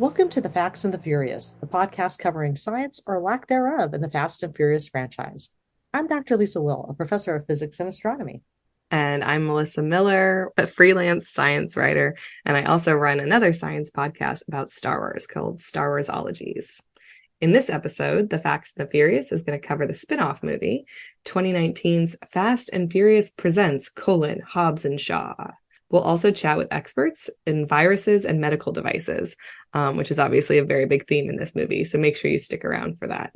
Welcome to The Facts and the Furious, the podcast covering science or lack thereof in the Fast and Furious franchise. I'm Dr. Lisa Will, a professor of physics and astronomy. And I'm Melissa Miller, a freelance science writer. And I also run another science podcast about Star Wars called Star Warsologies. In this episode, The Facts and the Furious is going to cover the spin-off movie, 2019's Fast and Furious Presents: Hobbs and Shaw. We'll also chat with experts in viruses and medical devices, which is obviously a very big theme in this movie. So make sure you stick around for that.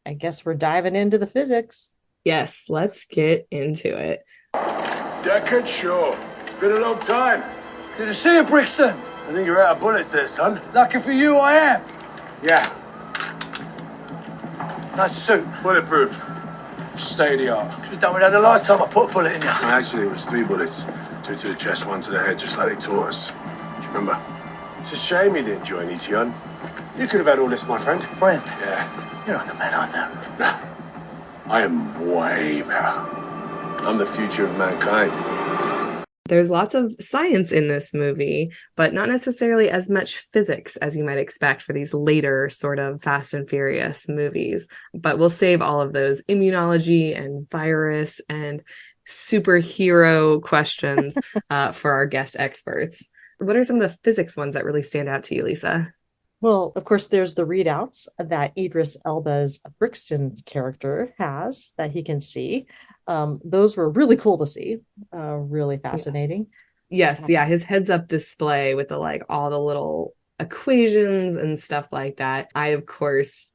I guess we're diving into the physics. Yes, let's get into it. Deckard, sure. It's been a long time. Good to see you, Brixton. I think you're out of bullets there, son. Lucky for you, I am. Yeah, Nice suit. bulletproof. State of the art. Should have done with that the last time I put a bullet in you. Actually, it was 3 bullets. 2 to the chest, 1 to the head, just like they taught us. Do you remember? It's a shame you didn't join ETN. You could have had all this, my friend. Friend, Yeah. you're not the man I know. I am way better. I'm the future of mankind. There's lots of science in this movie, but not necessarily as much physics as you might expect for these later sort of Fast and Furious movies. But we'll save all of those immunology and virus and superhero questions for our guest experts. What are some of the physics ones that really stand out to you, Lisa? Well, of course, there's the readouts that Idris Elba's Brixton character has that he can see. Those were really cool to see, really fascinating. Yes, yeah, his heads-up display with all the little equations and stuff like that. I, of course,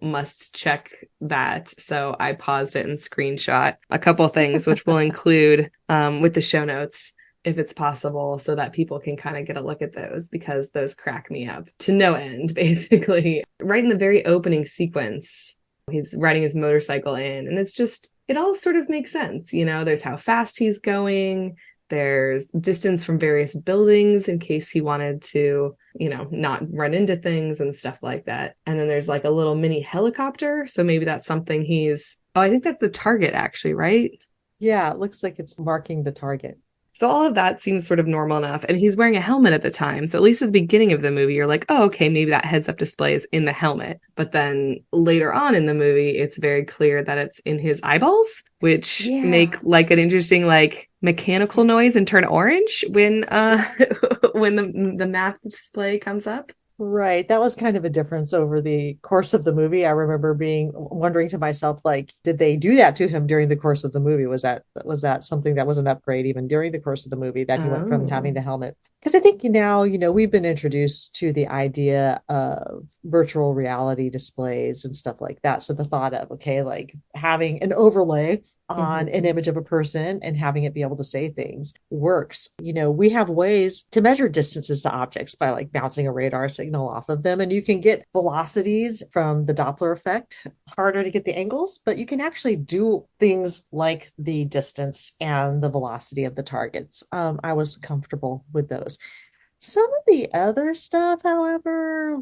must check that. So I paused it and screenshot a couple things, which we'll include with the show notes if it's possible, so that people can kind of get a look at those, because those crack me up to no end, basically. Right in the very opening sequence, he's riding his motorcycle in, and it all sort of makes sense. There's how fast he's going. There's distance from various buildings in case he wanted to, not run into things and stuff like that. And then there's like a little mini helicopter. So maybe that's something I think that's the target actually, right? Yeah, it looks like it's marking the target. So all of that seems sort of normal enough. And he's wearing a helmet at the time. So at least at the beginning of the movie, you're like, oh, okay, maybe that heads-up display is in the helmet. But then later on in the movie, it's very clear that it's in his eyeballs, which make like an interesting mechanical noise and turn orange when when the math display comes up. Right. That was kind of a difference over the course of the movie. I remember wondering to myself, did they do that to him during the course of the movie? Was that something that was an upgrade even during the course of the movie, that he went from having the helmet? Because I think now, we've been introduced to the idea of virtual reality displays and stuff like that. So the thought of, okay, having an overlay on an image of a person and having it be able to say things works. We have ways to measure distances to objects by bouncing a radar signal off of them. And you can get velocities from the Doppler effect. Harder to get the angles, but you can actually do things like the distance and the velocity of the targets. I was comfortable with those. Some of the other stuff, however,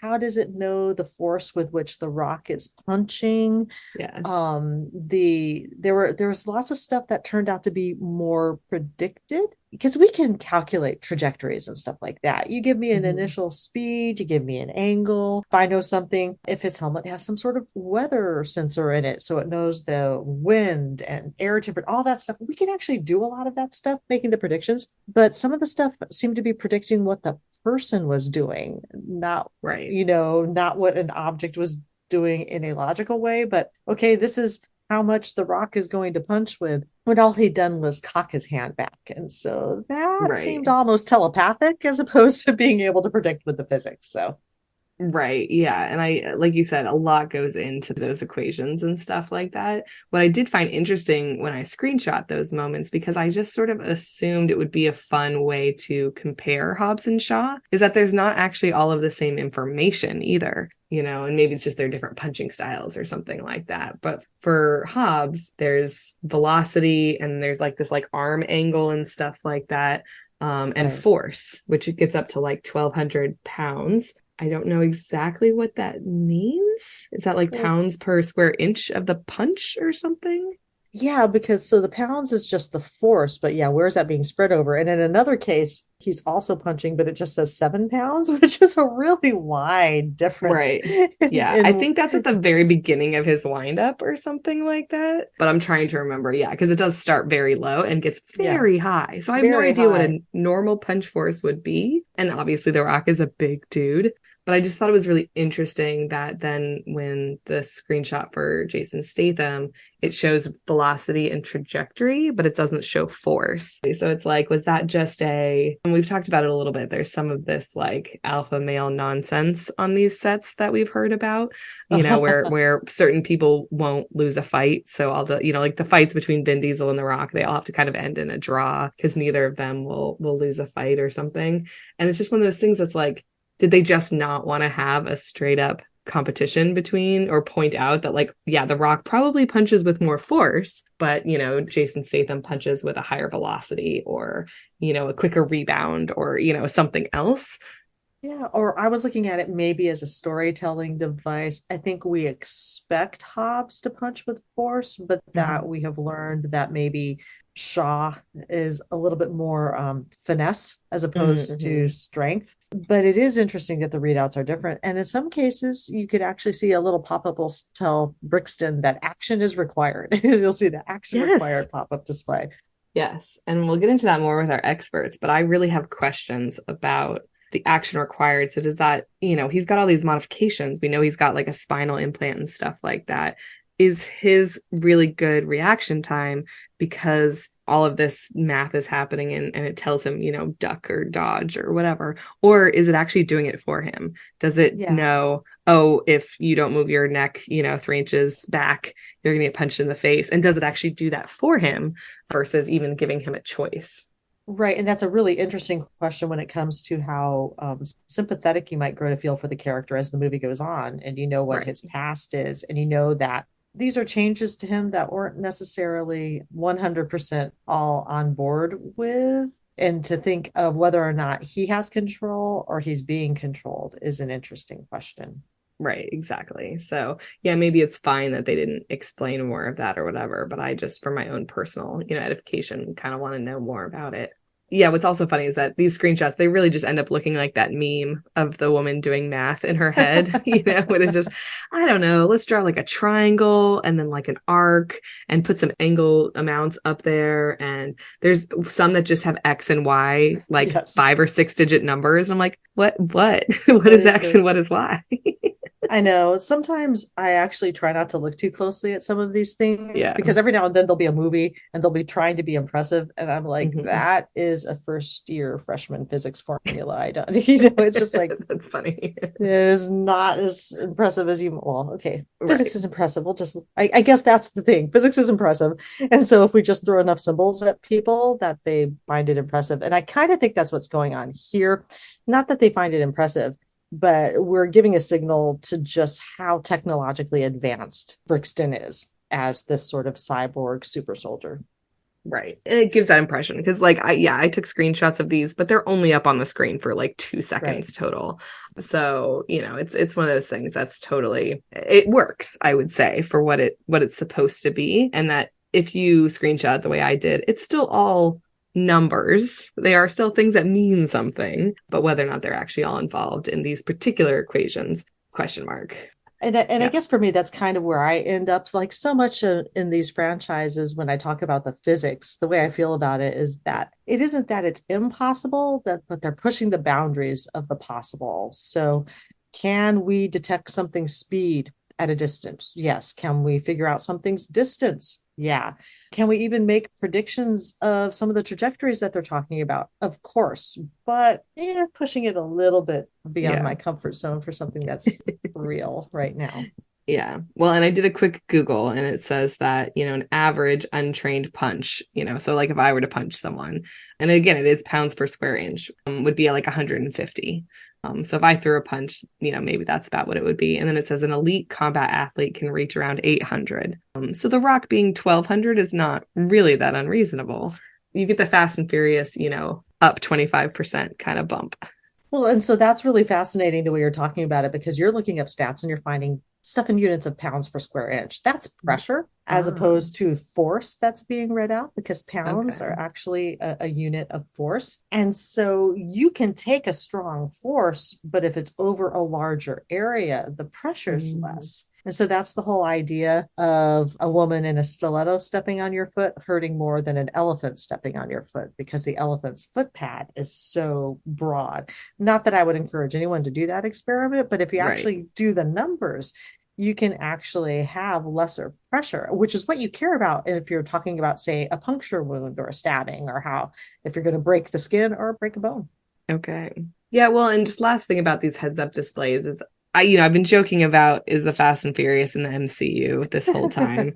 how does it know the force with which the rock is punching? Yes. There was lots of stuff that turned out to be more predicted, because we can calculate trajectories and stuff like that. You give me an initial speed, you give me an angle. If I know something, if his helmet has some sort of weather sensor in it, so it knows the wind and air temperature, all that stuff, we can actually do a lot of that stuff, making the predictions. But some of the stuff seemed to be predicting what the person was doing, not right. Not what an object was doing in a logical way. But okay, this is how much the rock is going to punch with, when all he'd done was cock his hand back. And so that seemed almost telepathic as opposed to being able to predict with the physics. So right, yeah. And I, like you said, a lot goes into those equations and stuff like that. What I did find interesting when I screenshot those moments, because I just sort of assumed it would be a fun way to compare Hobbs and Shaw, is that there's not actually all of the same information either. And maybe it's just their different punching styles or something like that. But for Hobbs, there's velocity and there's this arm angle and stuff like that. And force, which it gets up to 1,200 pounds. I don't know exactly what that means. Is that pounds per square inch of the punch or something? Yeah, because so the pounds is just the force, but yeah, where's that being spread over? And in another case, he's also punching, but it just says 7 pounds, which is a really wide difference Right. Yeah. I in think that's at the very beginning of his windup or something like that. But I'm trying to remember. Yeah, because it does start very low and gets yeah, very high. So I have no very idea what high. a normal punch force would be. And obviously, The Rock is a big dude. But I just thought it was really interesting that then when the screenshot for Jason Statham, it shows velocity and trajectory, but it doesn't show force. So it's like, was that just and we've talked about it a little bit. There's some of this like alpha male nonsense on these sets that we've heard about, where certain people won't lose a fight. So all the, like the fights between Vin Diesel and The Rock, they all have to kind of end in a draw because neither of them will lose a fight or something. And it's just one of those things that's like, did they just not want to have a straight up competition between or point out that like, yeah, The Rock probably punches with more force, but Jason Statham punches with a higher velocity or a quicker rebound or something else. Yeah, or I was looking at it maybe as a storytelling device. I think we expect Hobbs to punch with force, but Mhm. that we have learned that maybe Shaw is a little bit more finesse as opposed to Mm-hmm. strength. But it is interesting that the readouts are different. And in some cases, you could actually see a little pop-up will tell Brixton that action is required. You'll see the action Yes. required pop-up display. Yes. And we'll get into that more with our experts, but I really have questions about the action required. So does that, he's got all these modifications. We know he's got like a spinal implant and stuff like that. Is his really good reaction time because all of this math is happening and it tells him, duck or dodge or whatever? Or is it actually doing it for him? Does it Yeah. know, oh, if you don't move your neck, 3 inches back, you're going to get punched in the face? And does it actually do that for him versus even giving him a choice? Right. And that's a really interesting question when it comes to how sympathetic you might grow to feel for the character as the movie goes on. And you know what Right. his past is. And you know that these are changes to him that weren't necessarily 100% all on board with. And to think of whether or not he has control or he's being controlled is an interesting question. Right, exactly. So, yeah, maybe it's fine that they didn't explain more of that or whatever, but I just, for my own personal, edification, kind of want to know more about it. Yeah, what's also funny is that these screenshots, they really just end up looking like that meme of the woman doing math in her head, where there's just, I don't know, let's draw like a triangle and then like an arc and put some angle amounts up there. And there's some that just have X and Y, like Yes. 5 or 6 digit numbers. I'm like, what, what What is is X and this? what is Y? I know. Sometimes I actually try not to look too closely at some of these things Yeah. because every now and then there'll be a movie and they'll be trying to be impressive. And I'm like, Mhm. that is a first year freshman physics formula. I don't, it's just like, That's funny. it is not as impressive as you. Well, okay. Right. Physics is impressive. I guess that's the thing. Physics is impressive. And so if we just throw enough symbols at people that they find it impressive. And I kind of think that's what's going on here. Not that they find it impressive, but we're giving a signal to just how technologically advanced Brixton is as this sort of cyborg super soldier. Right. And it gives that impression because I took screenshots of these, but they're only up on the screen for like 2 Right. seconds total. So, it's one of those things that's totally it works, I would say, for what it's supposed to be. And that if you screenshot the way I did, it's still all numbers. They are still things that mean something, but whether or not they're actually all involved in these particular equations, question mark. And I Yeah. guess for me, that's kind of where I end up. Like so much in these franchises, when I talk about the physics, the way I feel about it is that it isn't that it's impossible, but they're pushing the boundaries of the possible. So, can we detect something's speed at a distance? Yes. Can we figure out something's distance? Yeah. Can we even make predictions of some of the trajectories that they're talking about? Of course, but pushing it a little bit beyond Yeah. my comfort zone for something that's real right now. Yeah. Well, and I did a quick Google and it says that, an average untrained punch, so like if I were to punch someone, and again, it is pounds per square inch, would be like 150. So if I threw a punch, maybe that's about what it would be. And then it says an elite combat athlete can reach around 800. So the Rock being 1200 is not really that unreasonable. You get the Fast and Furious, up 25% kind of bump. Well, and so that's really fascinating the way you're talking about it because you're looking up stats and you're finding stuff in units of pounds per square inch. That's pressure as Ah, opposed to force that's being read out, because pounds okay. are actually a unit of force. And so you can take a strong force, but if it's over a larger area, the pressure's Mm, less. And so that's the whole idea of a woman in a stiletto stepping on your foot hurting more than an elephant stepping on your foot, because the elephant's foot pad is so broad. Not that I would encourage anyone to do that experiment, but if you right. actually do the numbers, you can actually have lesser pressure, which is what you care about if you're talking about, say, a puncture wound or a stabbing, or how if you're going to break the skin or break a bone. Okay. Yeah, well, and just last thing about these heads up displays is I've been joking about is the Fast and Furious in the MCU this whole time.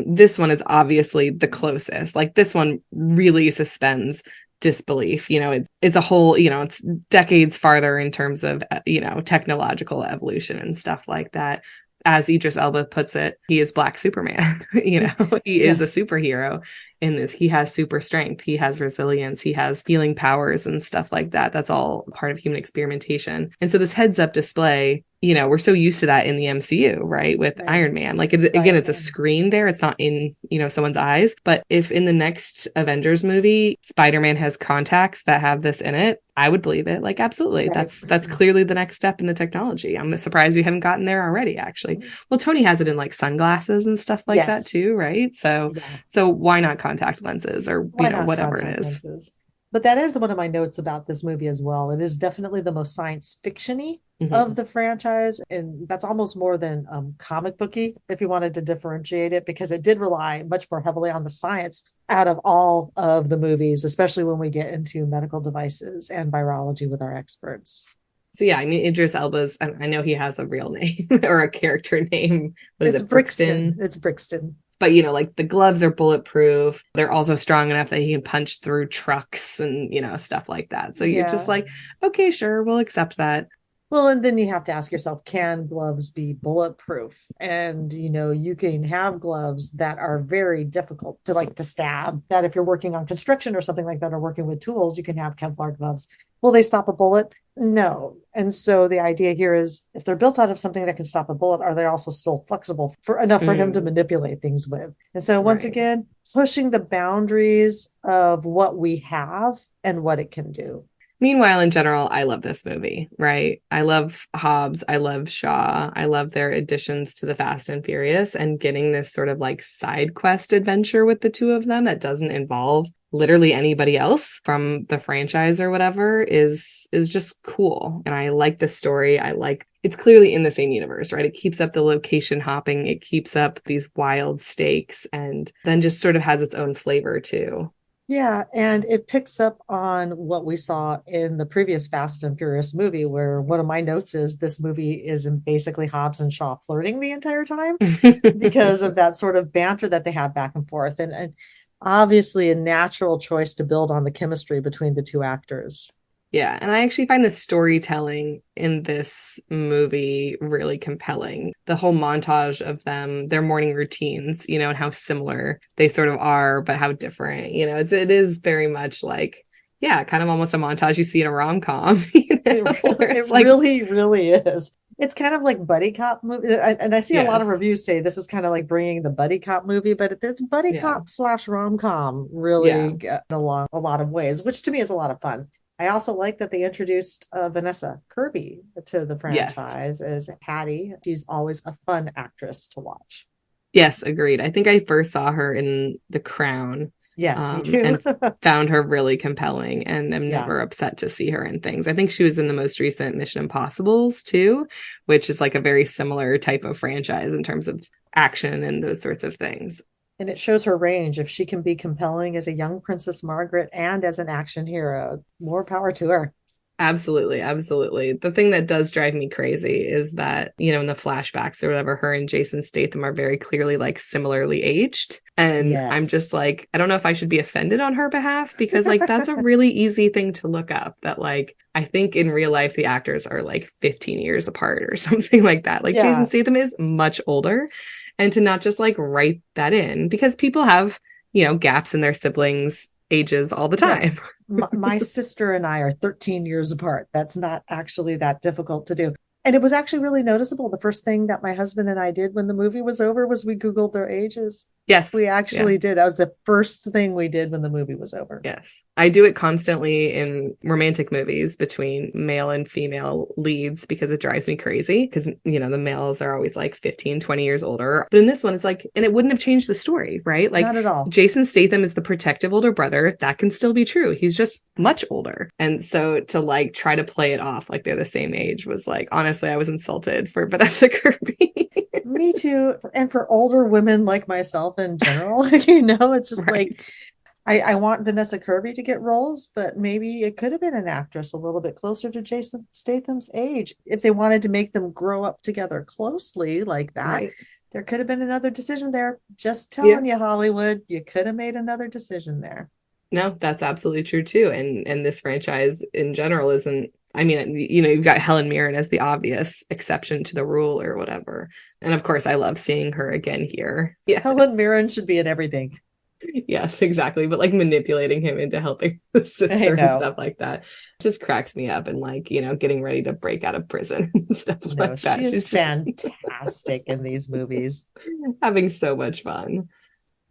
This one is obviously the closest. Like this one really suspends disbelief. It's a whole, it's decades farther in terms of technological evolution and stuff like that. As Idris Elba puts it, he is Black Superman. He is a Yes. superhero in this. He has super strength, he has resilience, he has healing powers and stuff like that. That's all part of human experimentation. And so this heads up display, we're so used to that in the MCU, right? With Right. Iron Man. Like again, Iron it's a Man. screen there. It's not in, someone's eyes. But if in the next Avengers movie, Spider-Man has contacts that have this in it, I would believe it. Like absolutely. Right. That's clearly the next step in the technology. I'm surprised we haven't gotten there already, actually. Well, Tony has it in like sunglasses and stuff like that Yes. too, right? So Yeah. why not contact lenses or, Why not whatever it contact is? lenses? But that is one of my notes about this movie as well. It is definitely the most science fictiony of Mhm. the franchise, and that's almost more than comic booky, if you wanted to differentiate it, because it did rely much more heavily on the science out of all of the movies, especially when we get into medical devices and virology with our experts. So yeah, I mean Idris Elba's, I know he has a real name or a character name. What is It's it, Brixton. Brixton? It's Brixton. But like the gloves are bulletproof. They're also strong enough that he can punch through trucks and stuff like that. So you're just Yeah. like, okay, sure, we'll accept that. Well, and then you have to ask yourself, can gloves be bulletproof? And you can have gloves that are very difficult to stab. That if you're working on construction or something like that, or working with tools, you can have Kevlar gloves. Will they stop a bullet? No. And so the idea here is, if they're built out of something that can stop a bullet, are they also still flexible for enough for him to Mm, manipulate things with? And so once right. again, pushing the boundaries of what we have and what it can do. Meanwhile, in general, I love this movie, right? I love Hobbs. I love Shaw. I love their additions to the Fast and Furious, and getting this sort of like side quest adventure with the two of them that doesn't involve literally anybody else from the franchise or whatever is just cool. And I like the story. I like it's clearly in the same universe, right? It keeps up the location hopping, it keeps up these wild stakes, and then just sort of has its own flavor too. Yeah, and it picks up on what we saw in the previous Fast and Furious movie, where one of my notes is this movie is basically Hobbs and Shaw flirting the entire time, because of that sort of banter that they have back and forth. And obviously a natural choice to build on the chemistry between the two actors. Yeah, and I actually find the storytelling in this movie really compelling. The whole montage of them, their morning routines, and how similar they sort of are, but how different. It is very much like, yeah, kind of almost a montage you see in a rom-com, It, where it it's like, really, really is. It's kind of like buddy cop movie, and I see a lot of yes, reviews say this is kind of like bringing the buddy cop movie, but it's buddy yeah, cop slash rom com yeah, really along a lot of ways, which to me is a lot of fun. I also like that they introduced Vanessa Kirby to the yes. franchise as Hattie. She's always a fun actress to watch. Yes, agreed. I think I first saw her in The Crown, Yes, me too. and found her really compelling, and am Yeah. never upset to see her in things. I think she was in the most recent Mission Impossibles too, which is like a very similar type of franchise in terms of action and those sorts of things. And it shows her range. If she can be compelling as a young Princess Margaret and as an action hero, more power to her. Absolutely, absolutely. The thing that does drive me crazy is that, in the flashbacks or whatever, her and Jason Statham are very clearly like similarly aged. And I'm Yes. just like, I don't know if I should be offended on her behalf, because like that's a really easy thing to look up, that like I think in real life the actors are like 15 years apart or something like that. Like Jason Yeah. Statham is much older. And to not just like write that in, because people have, gaps in their siblings' ages all the time. Yes. My sister and I are 13 years apart. That's not actually that difficult to do. And it was actually really noticeable. The first thing that my husband and I did when the movie was over was we Googled their ages. Yes. We Yeah. actually did. That was the first thing we did when the movie was over. Yes. I do it constantly in romantic movies between male and female leads because it drives me crazy because, you know, the males are always like 15, 20 years older. But in this one, it's like, and it wouldn't have changed the story, right? Like Not at all. Jason Statham is the protective older brother. That can still be true. He's just much older. And so to like try to play it off like they're the same age was like, honestly, I was insulted for Vanessa Kirby. Me too. And for older women like myself in general, you know, it's just Right. like, I want Vanessa Kirby to get roles, but maybe it could have been an actress a little bit closer to Jason Statham's age. If they wanted to make them grow up together closely like that, Right. there could have been another decision there. Just Yeah. telling you, Hollywood, you could have made another decision there. No, that's absolutely true too. And this franchise in general isn't, I mean, you know, you've got Helen Mirren as the obvious exception to the rule or whatever. And of course, I love seeing her again here. Yeah. Helen Mirren should be in everything. Yes, exactly. But like manipulating him into helping the sister and stuff like that just cracks me up, and like, you know, getting ready to break out of prison and stuff like that. She is She's fantastic in these movies. Having so much fun.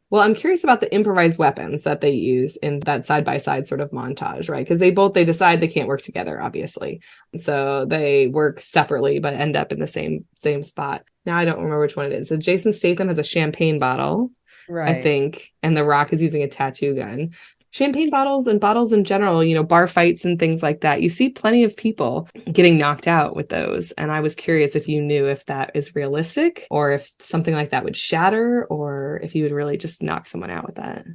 Well, I'm curious about the improvised weapons that they use in that side-by-side sort of montage, right? Because they decide they can't work together, obviously. So they work separately, but end up in the same spot. Now I don't remember which one it is. So Jason Statham has a champagne bottle, Right. I think, and The Rock is using a tattoo gun. Champagne bottles and bottles in general, you know, bar fights and things like that. You see plenty of people getting knocked out with those. And I was curious if you knew if that is realistic or if something like that would shatter or if you would really just knock someone out with that.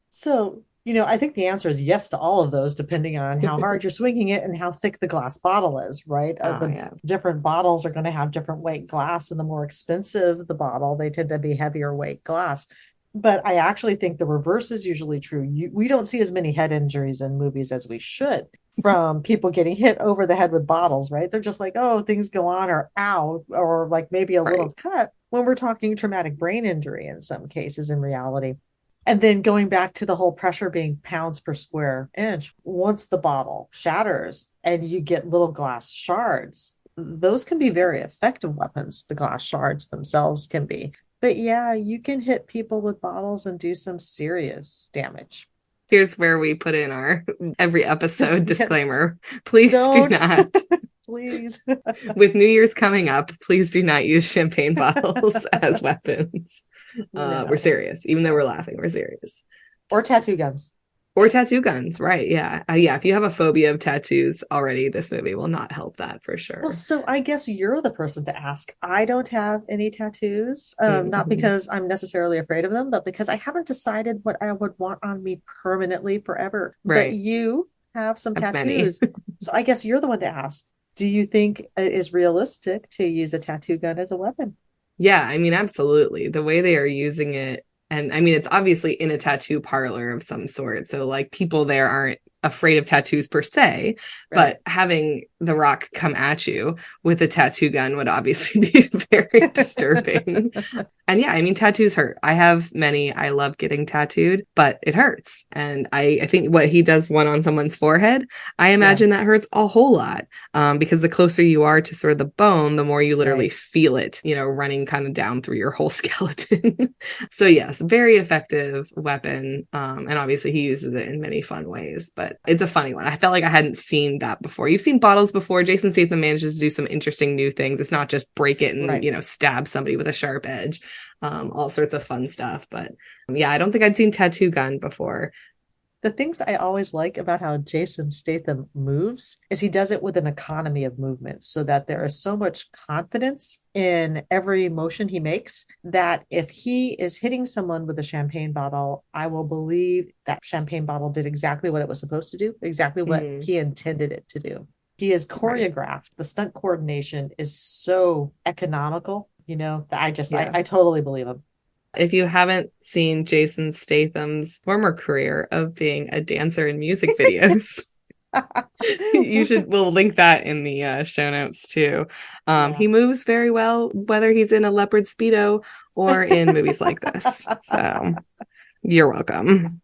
So, you know, I think the answer is yes to all of those, depending on how hard you're swinging it and how thick the glass bottle is, right? The different bottles are going to have different weight glass, and the more expensive the bottle, they tend to be heavier weight glass. But I actually think the reverse is usually true. We don't see as many head injuries in movies as we should from people getting hit over the head with bottles, right? They're just like, oh, things go on, or ow, or like maybe a little cut, when we're talking traumatic brain injury in some cases in reality. And then going back to the whole pressure being pounds per square inch, once the bottle shatters and you get little glass shards, those can be very effective weapons. The glass shards themselves can be. But yeah, you can hit people with bottles and do some serious damage. Here's where we put in our every episode Yes. disclaimer. Please Don't. do not. Please. With New Year's coming up, please do not use champagne bottles as weapons. No. We're serious. Even though we're laughing, we're serious. Or tattoo guns. Or tattoo guns, right? Yeah. Yeah. If you have a phobia of tattoos already, this movie will not help that for sure. Well, so I guess you're the person to ask. I don't have any tattoos, not because I'm necessarily afraid of them, but because I haven't decided what I would want on me permanently forever. Right. But you have some Many. tattoos. So I guess you're the one to ask. Do you think it is realistic to use a tattoo gun as a weapon? Yeah, I mean, absolutely. The way they are using it, and I mean, it's obviously in a tattoo parlor of some sort. So like people there aren't afraid of tattoos per se, but having The Rock come at you with a tattoo gun would obviously be very disturbing. And yeah, I mean, tattoos hurt. I have many. I love getting tattooed, but it hurts. And I think what he does one on someone's forehead, I imagine that hurts a whole lot, because the closer you are to sort of the bone, the more you literally feel it, you know, running kind of down through your whole skeleton. So yes, very effective weapon. And obviously he uses it in many fun ways, but it's a funny one. I felt like I hadn't seen that before. You've seen bottles before. Jason Statham manages to do some interesting new things. It's not just break it and, you know, stab somebody with a sharp edge. All sorts of fun stuff. But yeah, I don't think I'd seen tattoo gun before. The things I always like about how Jason Statham moves is he does it with an economy of movement, so that there is so much confidence in every motion he makes that if he is hitting someone with a champagne bottle, I will believe that champagne bottle did exactly what it was supposed to do, exactly what he intended it to do. He is choreographed. The stunt coordination is so economical, you know, that I totally believe him. If you haven't seen Jason Statham's former career of being a dancer in music videos, we'll link that in the show notes too. He moves very well, whether he's in a leopard Speedo or in movies like this. So you're welcome.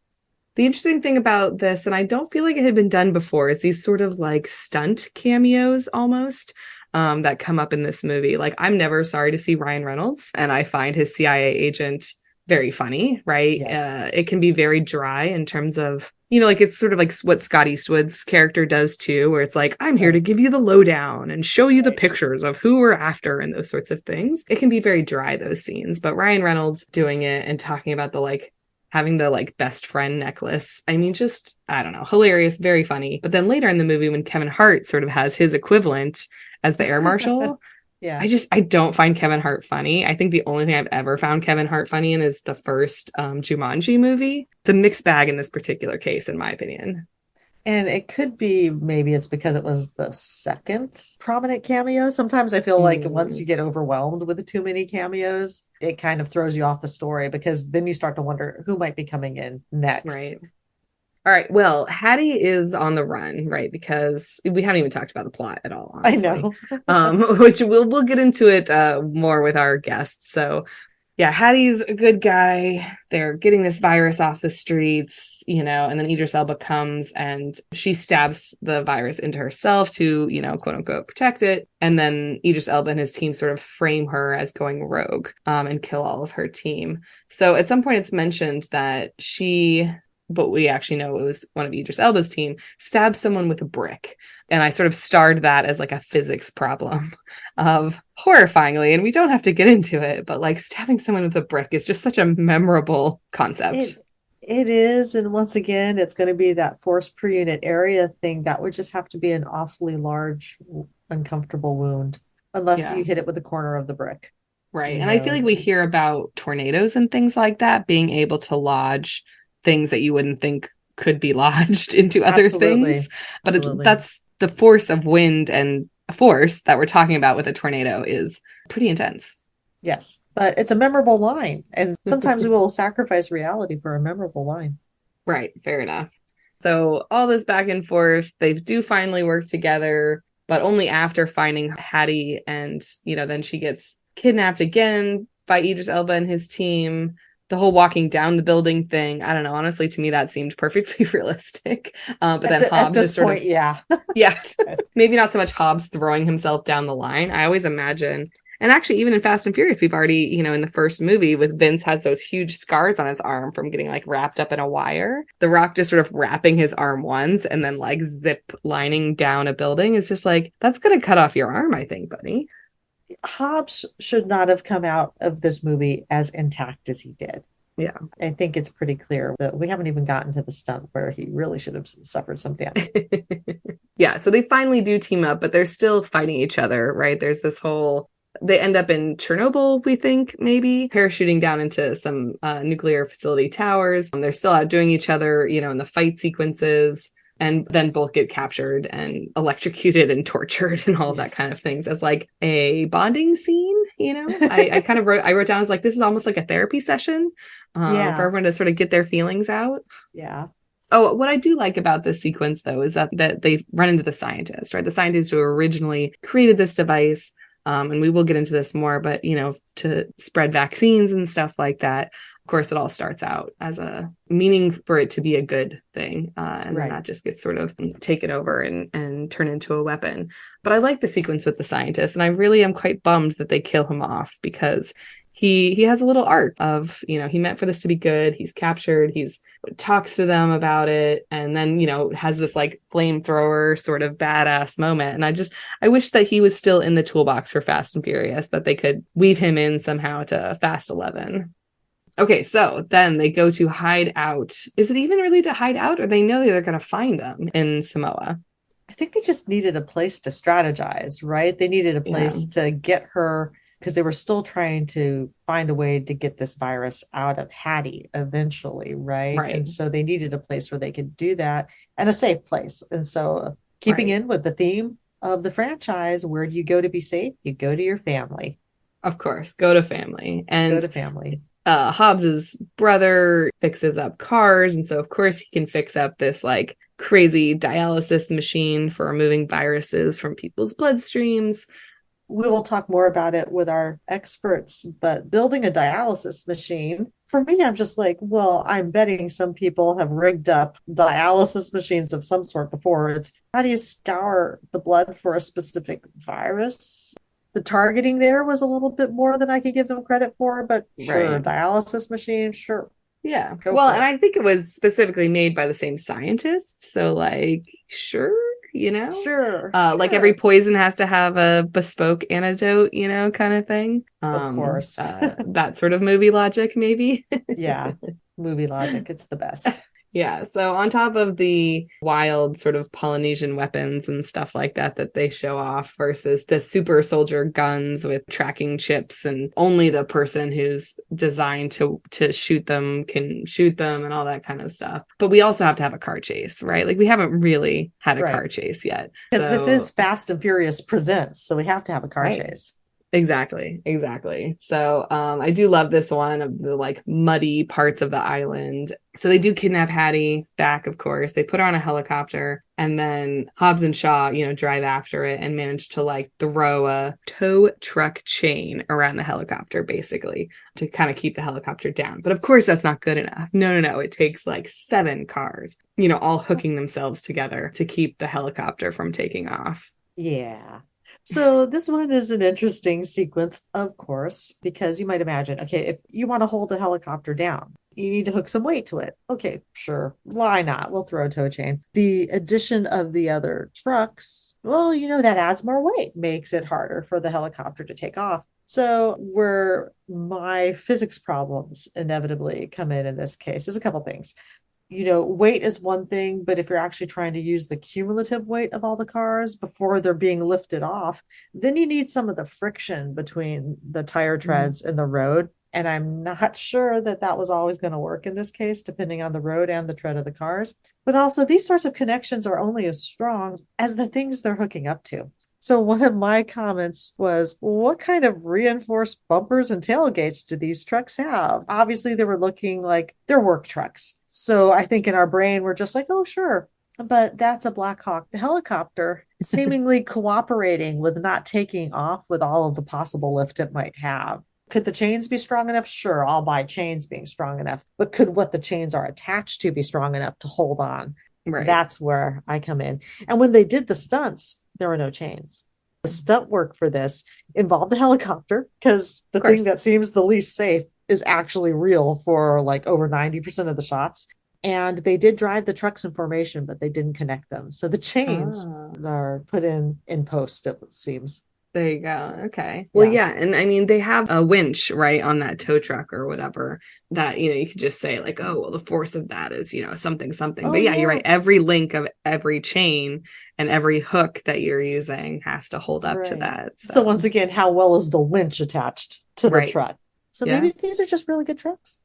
The interesting thing about this, and I don't feel like it had been done before, is these sort of like stunt cameos almost that come up in this movie. Like, I'm never sorry to see Ryan Reynolds, and I find his CIA agent very funny, right? Yes. It can be very dry in terms of, like it's sort of like what Scott Eastwood's character does too, where it's like, I'm here to Right. give you the lowdown and show you the Right. pictures of who we're after and those sorts of things. It can be very dry, those scenes, but Ryan Reynolds doing it and talking about the like having the like best friend necklace. I mean, just, I don't know, hilarious, very funny. But then later in the movie, when Kevin Hart sort of has his equivalent as the air marshal, Yeah. I don't find Kevin Hart funny. I think the only thing I've ever found Kevin Hart funny in is the first Jumanji movie. It's a mixed bag in this particular case, in my opinion. And it could be maybe it's because it was the second prominent cameo. Sometimes I feel like once Mm, you get overwhelmed with too many cameos, it kind of throws you off the story because then you start to wonder who might be coming in next. right. All right. Well, Hattie is on the run, right? Because we haven't even talked about the plot at all, I honestly. know. Which we'll get into it more with our guests. So yeah, Hattie's a good guy. They're getting this virus off the streets, and then Idris Elba comes and she stabs the virus into herself to, quote unquote, protect it. And then Idris Elba and his team sort of frame her as going rogue and kill all of her team. So at some point it's mentioned that but we actually know it was one of Idris Elba's team, stabbed someone with a brick. And I sort of starred that as like a physics problem of horrifyingly, and we don't have to get into it, but like stabbing someone with a brick is just such a memorable concept. It is, and once again, it's going to be that force per unit area thing. That would just have to be an awfully large, uncomfortable wound, unless Yeah. you hit it with the corner of the brick. Right. You And I feel like know, we hear about tornadoes and things like that being able to lodge things that you wouldn't think could be lodged into other things. absolutely, But absolutely. that's the force of wind and force that we're talking about with a tornado is pretty intense. Yes, but it's a memorable line, and sometimes we will sacrifice reality for a memorable line. Right. Fair enough. So all this back and forth, they do finally work together, but only after finding Hattie. And, then she gets kidnapped again by Idris Elba and his team. The whole walking down the building thing, I don't know. Honestly, to me, that seemed perfectly realistic. But then At Hobbs this just sort point, of, yeah. yeah, maybe not so much Hobbs throwing himself down the line. I always imagine, and actually, even in Fast and Furious, we've already, in the first movie with Vince has those huge scars on his arm from getting like wrapped up in a wire. The Rock just sort of wrapping his arm once and then like zip lining down a building is just like, that's going to cut off your arm, I think, buddy. Hobbs should not have come out of this movie as intact as he did. Yeah. I think it's pretty clear that we haven't even gotten to the stunt where he really should have suffered some damage. Yeah. So they finally do team up, but they're still fighting each other, right? There's this whole they end up in Chernobyl, we think, maybe parachuting down into some nuclear facility towers. They're still outdoing each other, in the fight sequences, and then both get captured and electrocuted and tortured and all of that Yes. kind of things as like a bonding scene. I kind of wrote down as like, this is almost like a therapy session for Yeah. everyone to sort of get their feelings out. Yeah. Oh, what I do like about this sequence, though, is that they run into the scientist, right? The scientist who originally created this device. And we will get into this more, but, to spread vaccines and stuff like that. Of course, it all starts out as a meaning for it to be a good thing. And then Right. that just gets sort of taken over and turned into a weapon. But I like the sequence with the scientist. And I really am quite bummed that they kill him off because he has a little arc of, he meant for this to be good. He's captured. He's talks to them about it. And then, has this like flamethrower sort of badass moment. And I wish that he was still in the toolbox for Fast and Furious, that they could weave him in somehow to Fast 11. Okay, so then they go to hide out. Is it even really to hide out, or they know they're going to find them in Samoa? I think they just needed a place to strategize, right? They needed a place to get her because they were still trying to find a way to get this virus out of Hattie eventually, right? Right. And so they needed a place where they could do that and a safe place. And so, keeping Right. in with the theme of the franchise, where do you go to be safe? You go to your family. Of course, go to family. Go And to family. Hobbs's brother fixes up cars, and so of course he can fix up this like crazy dialysis machine for removing viruses from people's bloodstreams. We will talk more about it with our experts, but building a dialysis machine For me, I'm just like, well, I'm betting some people have rigged up dialysis machines of some sort before. It's how do you scour the blood for a specific virus? The targeting there was a little bit more than I could give them credit for, but sure, Right. dialysis machine, sure, Yeah. go Well, for and it. I think it was specifically made by the same scientists. So, like, sure, you know, Sure, like every sure. poison has to have a bespoke antidote, kind of thing. Of course. That sort of movie logic, maybe. Yeah, movie logic, it's the best. Yeah, so on top of the wild sort of Polynesian weapons and stuff like that that they show off versus the super soldier guns with tracking chips and only the person who's designed to shoot them can shoot them and all that kind of stuff. But we also have to have a car chase, right? Like we haven't really had a car Right. chase yet. Because this is So, Fast and Furious Presents, so we have to have a car right. chase. Exactly. So I do love this one of the like muddy parts of the island. So they do kidnap Hattie back, of course. They put her on a helicopter and then Hobbs and Shaw, drive after it and manage to like throw a tow truck chain around the helicopter, basically, to kind of keep the helicopter down. But of course, that's not good enough. No. It takes like 7 cars, all hooking themselves together to keep the helicopter from taking off. Yeah. So this one is an interesting sequence, of course, because you might imagine, okay, if you want to hold a helicopter down, you need to hook some weight to it. Okay, sure. Why not? We'll throw a tow chain. The addition of the other trucks, well, that adds more weight, makes it harder for the helicopter to take off. So where my physics problems inevitably come in this case is a couple things. Weight is one thing, but if you're actually trying to use the cumulative weight of all the cars before they're being lifted off, then you need some of the friction between the tire Mm. treads and the road. And I'm not sure that that was always going to work in this case, depending on the road and the tread of the cars. But also, these sorts of connections are only as strong as the things they're hooking up to. So one of my comments was, what kind of reinforced bumpers and tailgates do these trucks have? Obviously, they were looking like they're work trucks. So I think in our brain, we're just like, oh, sure. But that's a Black Hawk helicopter seemingly cooperating with not taking off with all of the possible lift it might have. Could the chains be strong enough? Sure, I'll buy chains being strong enough. But could what the chains are attached to be strong enough to hold on? Right. That's where I come in. And when they did the stunts, there were no chains. The stunt work for this involved a helicopter because the Of thing course. that seems the least safe is actually real for like over 90% of the shots. And they did drive the trucks in formation, but they didn't connect them. So the chains Ah. are put in post, it seems. There you go. Okay. Well, Yeah. yeah. And I mean, they have a winch, right, on that tow truck or whatever that, you could just say, like, oh, well, the force of that is, something, something. Oh, But yeah, you're yeah. right. Every link of every chain and every hook that you're using has to hold up to Right. that. So So, once again, how well is the winch attached to the right. truck? So Yeah. maybe these are just really good trucks.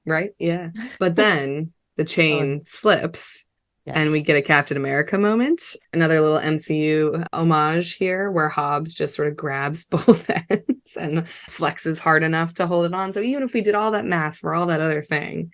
Right. Yeah. But then the Oh, chain slips and we yes. get a Captain America moment. Another little MCU homage here where Hobbs just sort of grabs both ends and flexes hard enough to hold it on. So even if we did all that math for all that other thing,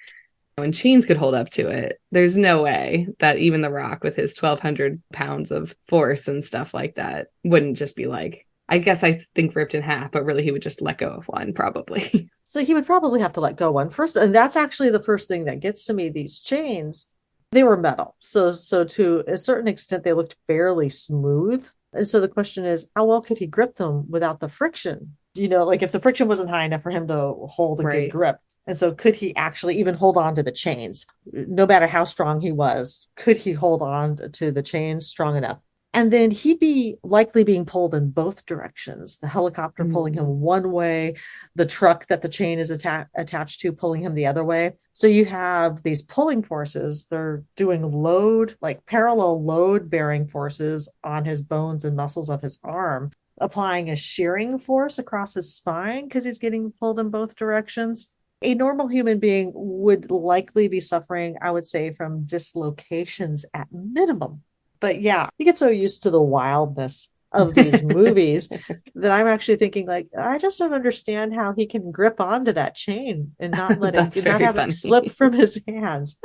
when chains could hold up to it, there's no way that even The Rock with his 1,200 pounds of force and stuff like that wouldn't just be like, I guess I think ripped in half, but really he would just let go of one, probably. So he would probably have to let go one first. And that's actually the first thing that gets to me. These chains, they were metal. So to a certain extent, they looked fairly smooth. And so the question is, how well could he grip them without the friction? Like if the friction wasn't high enough for him to hold a good Right. grip. And so could he actually even hold on to the chains? No matter how strong he was, could he hold on to the chains strong enough? And then he'd be likely being pulled in both directions, the helicopter pulling Mm. him one way, the truck that the chain is attached to pulling him the other way. So you have these pulling forces. They're doing load, like parallel load bearing forces on his bones and muscles of his arm, applying a shearing force across his spine because he's getting pulled in both directions. A normal human being would likely be suffering, I would say, from dislocations at minimum. But yeah, you get so used to the wildness of these movies that I'm actually thinking like, I just don't understand how he can grip onto that chain and That's not very have it slip funny. from his hands.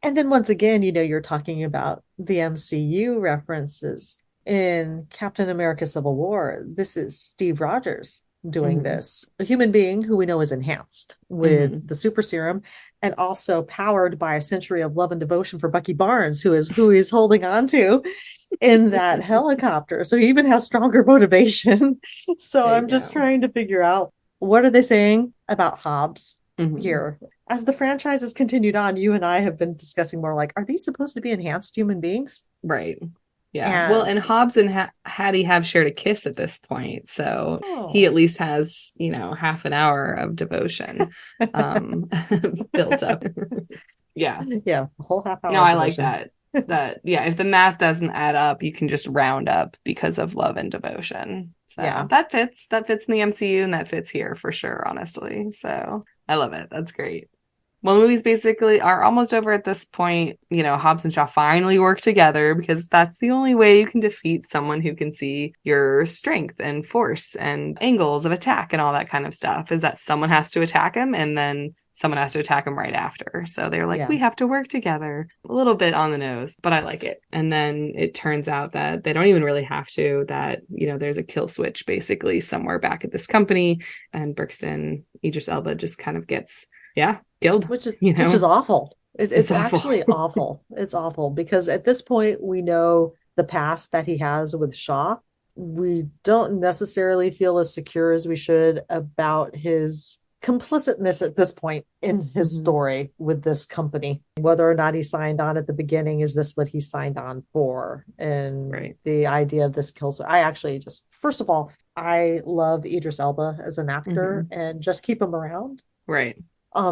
And then once again, you're talking about the MCU references in Captain America Civil War. This is Steve Rogers doing this. A human being who we know is enhanced with the super serum and also powered by a century of love and devotion for Bucky Barnes, who he's holding on to in that helicopter. So he even has stronger motivation. So There you I'm just go. trying to figure out, what are they saying about Hobbs Mhm. here? As the franchise has continued on, you and I have been discussing more like, are these supposed to be enhanced human beings? Right. Yeah. Well, And and Hobbs and Hattie have shared a kiss at this point. So he oh, at least has, half an hour of devotion um built up. Yeah. yeah, a whole half No, hour of I like devotion. that. Yeah, if the math doesn't add up, you can just round up because of love and devotion. So Yeah. that fits. That fits in the MCU and that fits here for sure, honestly. So I love it. That's great. Well, the movies basically are almost over at this point. Hobbs and Shaw finally work together because that's the only way you can defeat someone who can see your strength and force and angles of attack and all that kind of stuff, is that someone has to attack him and then someone has to attack him right after. So they're like, Yeah. we have to work together. A little bit on the nose, but I like it. And then it turns out that they don't even really have to, that, there's a kill switch basically somewhere back at this company, and Brixton, Idris Elba, just kind of gets killed, which is awful. It's awful. actually awful. It's awful because at this point we know the past that he has with Shaw. We don't necessarily feel as secure as we should about his complicitness at this point in his story with this company. Whether or not he signed on at the beginning, is this what he signed on for? And the idea of this kills. I actually just, first of all, I love Idris Elba as an actor and just keep him around. Right.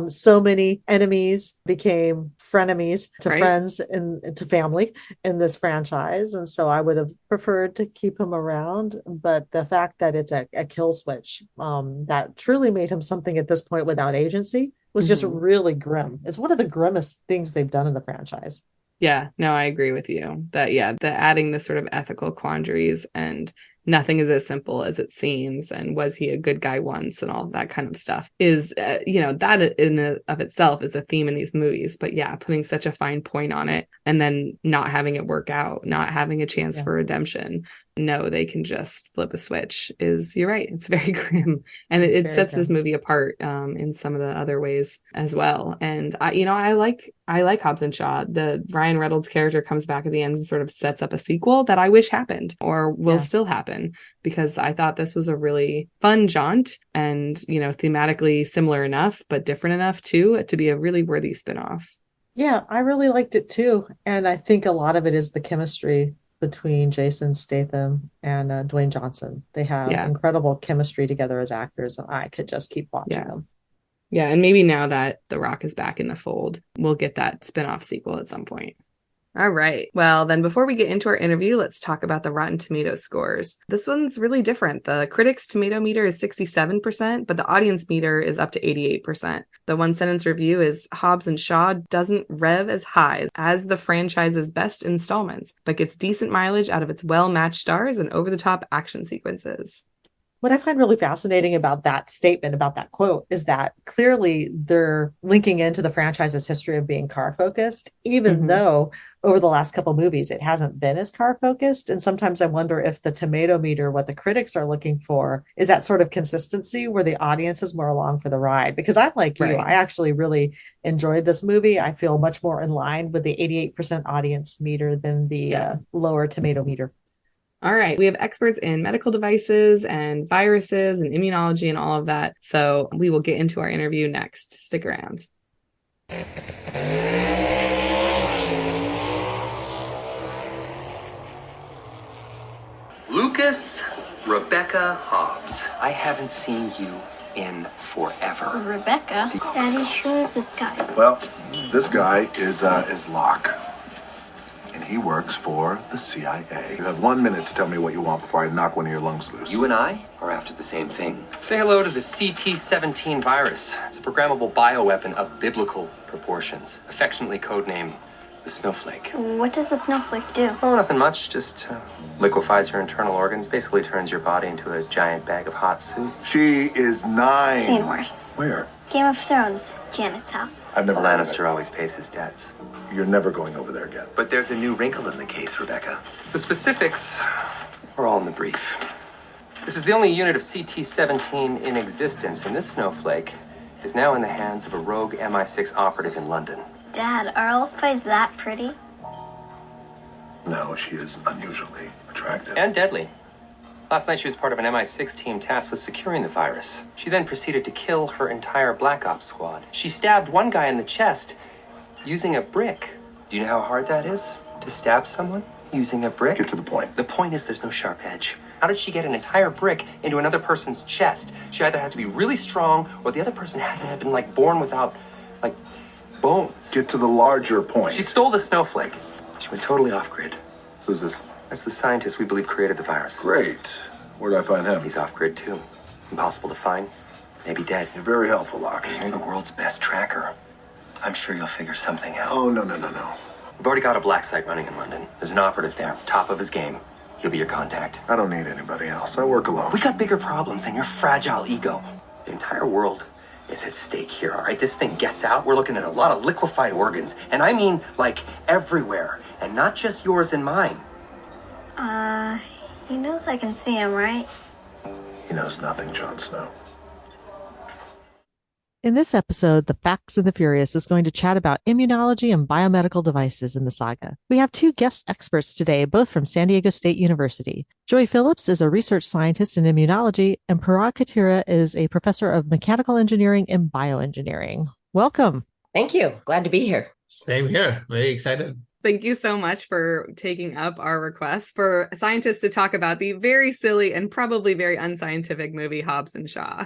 So many enemies became frenemies to friends and to family in this franchise. And so I would have preferred to keep him around. But the fact that it's a kill switch that truly made him something at this point without agency was just really grim. It's one of the grimmest things they've done in the franchise. Yeah, no, I agree with you that, the adding the sort of ethical quandaries and nothing is as simple as it seems, and was he a good guy once, and all that kind of stuff is, that in of itself is a theme in these movies. But putting such a fine point on it and then not having it work out, not having a chance for redemption. No, they can just flip a switch. You're right, it's very grim, and it sets this movie apart in some of the other ways as well. And I like Hobbs and Shaw. The Ryan Reynolds character comes back at the end and sort of sets up a sequel that I wish happened or will still happen, because I thought this was a really fun jaunt and, thematically similar enough, but different enough too, to be a really worthy spinoff. Yeah, I really liked it too. And I think a lot of it is the chemistry between Jason Statham and Dwayne Johnson. They have incredible chemistry together as actors, and I could just keep watching them. Yeah, and maybe now that The Rock is back in the fold, we'll get that spin-off sequel at some point. All right. Well, then before we get into our interview, let's talk about the Rotten Tomatoes scores. This one's really different. The critics' tomato meter is 67%, but the audience meter is up to 88%. The one sentence review is, Hobbs and Shaw doesn't rev as high as the franchise's best installments, but gets decent mileage out of its well-matched stars and over-the-top action sequences. What I find really fascinating about that statement, about that quote, is that clearly they're linking into the franchise's history of being car focused, even though over the last couple movies it hasn't been as car focused. And sometimes I wonder if the tomato meter, what the critics are looking for, is that sort of consistency where the audience is more along for the ride. Because I'm like you, I actually really enjoyed this movie. I feel much more in line with the 88% audience meter than the lower tomato meter. All right. We have experts in medical devices and viruses and immunology and all of that. So we will get into our interview next. Stick around. Lucas Rebecca Hobbs. I haven't seen you in forever. Rebecca? Daddy, who is this guy? Well, this guy is Locke. And he works for the CIA. You have 1 minute to tell me what you want before I knock one of your lungs loose. You and I are after the same thing. Say hello to the CT-17 virus. It's a programmable bioweapon of biblical proportions, affectionately codenamed the Snowflake. What does the snowflake do? Oh, nothing much. Just liquefies your internal organs, basically turns your body into a giant bag of hot soup. She is 9. Seen worse. Where? Game of Thrones, Janet's house. I've never A Lannister always pays his debts. You're never going over there again. But there's a new wrinkle in the case, Rebecca. The specifics are all in the brief. This is the only unit of CT-17 in existence, and this snowflake is now in the hands of a rogue MI6 operative in London. Dad, are all spies that pretty? No, she is unusually attractive. And deadly. Last night she was part of an MI6 team tasked with securing the virus. She then proceeded to kill her entire Black Ops squad. She stabbed one guy in the chest using a brick. Do you know how hard that is? To stab someone using a brick? Get to the point. The point is there's no sharp edge. How did she get an entire brick into another person's chest? She either had to be really strong or the other person had to have been like born without like bones. Get to the larger point. She stole the snowflake. She went totally off grid. Who's this? That's the scientist we believe created the virus. Great. Where do I find him? He's off grid too. Impossible to find. Maybe dead. You're very helpful, Locke. You're the world's best tracker. I'm sure you'll figure something out. Oh, no. We've already got a black site running in London. There's an operative there, top of his game. He'll be your contact. I don't need anybody else. I work alone. We got bigger problems than your fragile ego. The entire world is at stake here, all right? This thing gets out, we're looking at a lot of liquefied organs. And I mean, like, everywhere. And not just yours and mine. He knows I can see him, right? He knows nothing, Jon Snow. In this episode, The Facts and the Furious is going to chat about immunology and biomedical devices in the saga. We have two guest experts today, both from San Diego State University. Joy Phillips is a research scientist in immunology, and Parag Katira is a professor of mechanical engineering and bioengineering. Welcome. Thank you. Glad to be here. Same here. Very excited. Thank you so much for taking up our request for scientists to talk about the very silly and probably very unscientific movie Hobbs and Shaw.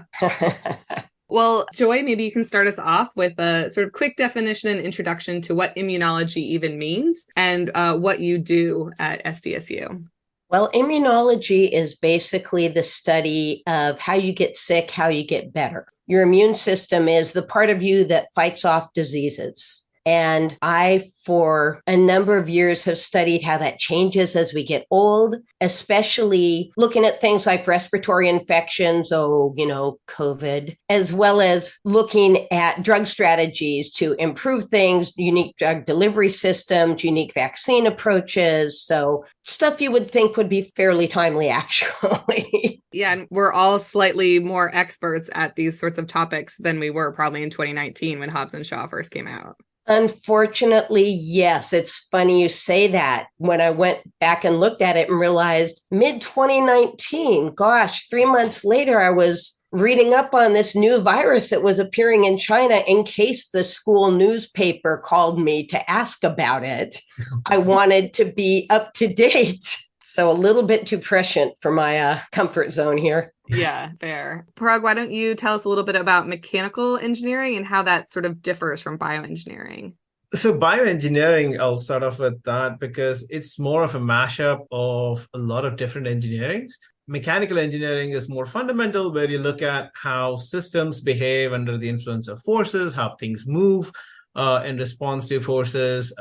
Well, Joy, maybe you can start us off with a sort of quick definition and introduction to what immunology even means and what you do at SDSU. Well, immunology is basically the study of how you get sick, how you get better. Your immune system is the part of you that fights off diseases. And I, for a number of years, have studied how that changes as we get old, especially looking at things like respiratory infections, COVID, as well as looking at drug strategies to improve things, unique drug delivery systems, unique vaccine approaches. So stuff you would think would be fairly timely, actually. Yeah, and we're all slightly more experts at these sorts of topics than we were probably in 2019 when Hobbs and Shaw first came out. Unfortunately, yes. It's funny you say that. When I went back and looked at it and realized mid-2019, gosh, 3 months later, I was reading up on this new virus that was appearing in China in case the school newspaper called me to ask about it. I wanted to be up to date. So a little bit too prescient for my comfort zone here. Yeah, fair. Parag, why don't you tell us a little bit about mechanical engineering and how that sort of differs from bioengineering? So bioengineering, I'll start off with that because it's more of a mashup of a lot of different engineerings. Mechanical engineering is more fundamental, where you look at how systems behave under the influence of forces, how things move in response to forces.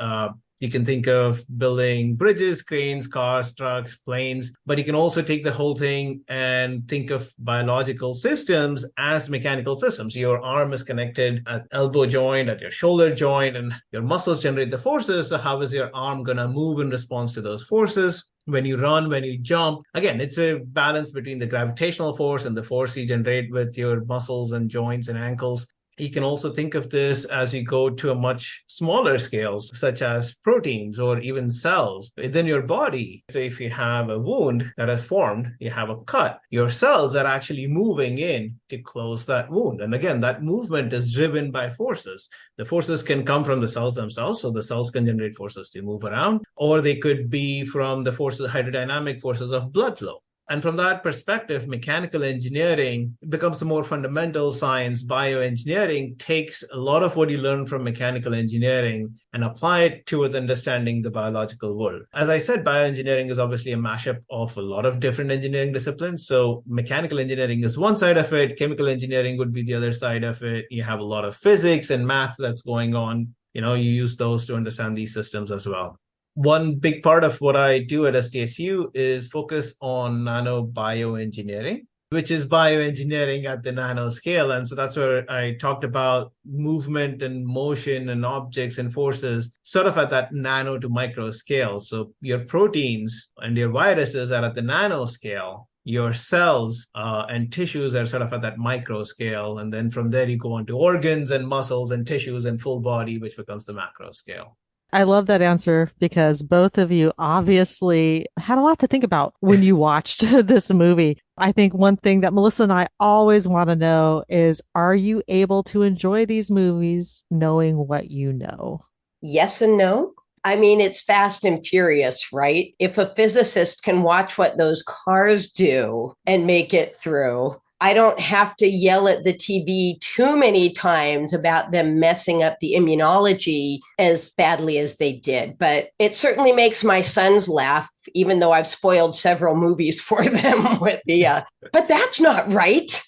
You can think of building bridges, cranes, cars, trucks, planes, but you can also take the whole thing and think of biological systems as mechanical systems. Your arm is connected at elbow joint, at your shoulder joint, and your muscles generate the forces. So how is your arm going to move in response to those forces? When you run, when you jump, again, it's a balance between the gravitational force and the force you generate with your muscles and joints and ankles. You can also think of this as you go to a much smaller scales, such as proteins or even cells within your body. So if you have a wound that has formed, you have a cut, your cells are actually moving in to close that wound. And again, that movement is driven by forces. The forces can come from the cells themselves, so the cells can generate forces to move around, or they could be from the forces, hydrodynamic forces of blood flow. And from that perspective, mechanical engineering becomes a more fundamental science. Bioengineering takes a lot of what you learn from mechanical engineering and apply it towards understanding the biological world. As I said, bioengineering is obviously a mashup of a lot of different engineering disciplines. So mechanical engineering is one side of it. Chemical engineering would be the other side of it. You have a lot of physics and math that's going on. You use those to understand these systems as well. One big part of what I do at SDSU is focus on nanobioengineering, which is bioengineering at the nanoscale. And so that's where I talked about movement and motion and objects and forces sort of at that nano to micro scale. So your proteins and your viruses are at the nanoscale. your cells and tissues are sort of at that micro scale. And then from there, you go on to organs and muscles and tissues and full body, which becomes the macro scale. I love that answer because both of you obviously had a lot to think about when you watched this movie. I think one thing that Melissa and I always want to know is, are you able to enjoy these movies knowing what you know? Yes and no. I mean, it's Fast and Furious, right? If a physicist can watch what those cars do and make it through, I don't have to yell at the TV too many times about them messing up the immunology as badly as they did. But it certainly makes my sons laugh, even though I've spoiled several movies for them with the, but that's not right.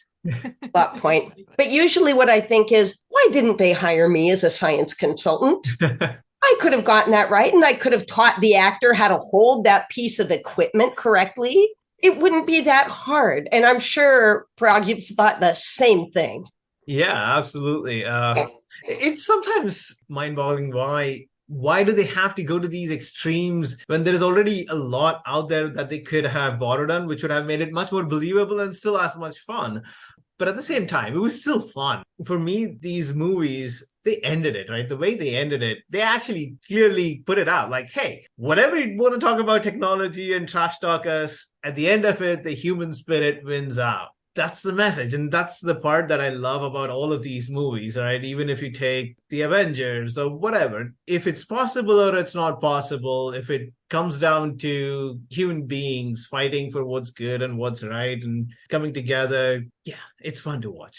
Plot point. But usually what I think is, why didn't they hire me as a science consultant? I could have gotten that right, and I could have taught the actor how to hold that piece of equipment correctly. It wouldn't be that hard. And I'm sure, Parag, you've thought the same thing. Yeah, absolutely. It's sometimes mind-boggling why do they have to go to these extremes when there is already a lot out there that they could have borrowed on, which would have made it much more believable and still as much fun. But at the same time, it was still fun. For me, these movies, they ended it, right? The way they ended it, they actually clearly put it out like, hey, whatever you want to talk about technology and trash talk us, at the end of it, the human spirit wins out. That's the message. And that's the part that I love about all of these movies, right? Even if you take the Avengers or whatever, if it's possible or it's not possible, if it comes down to human beings fighting for what's good and what's right and coming together, yeah, it's fun to watch.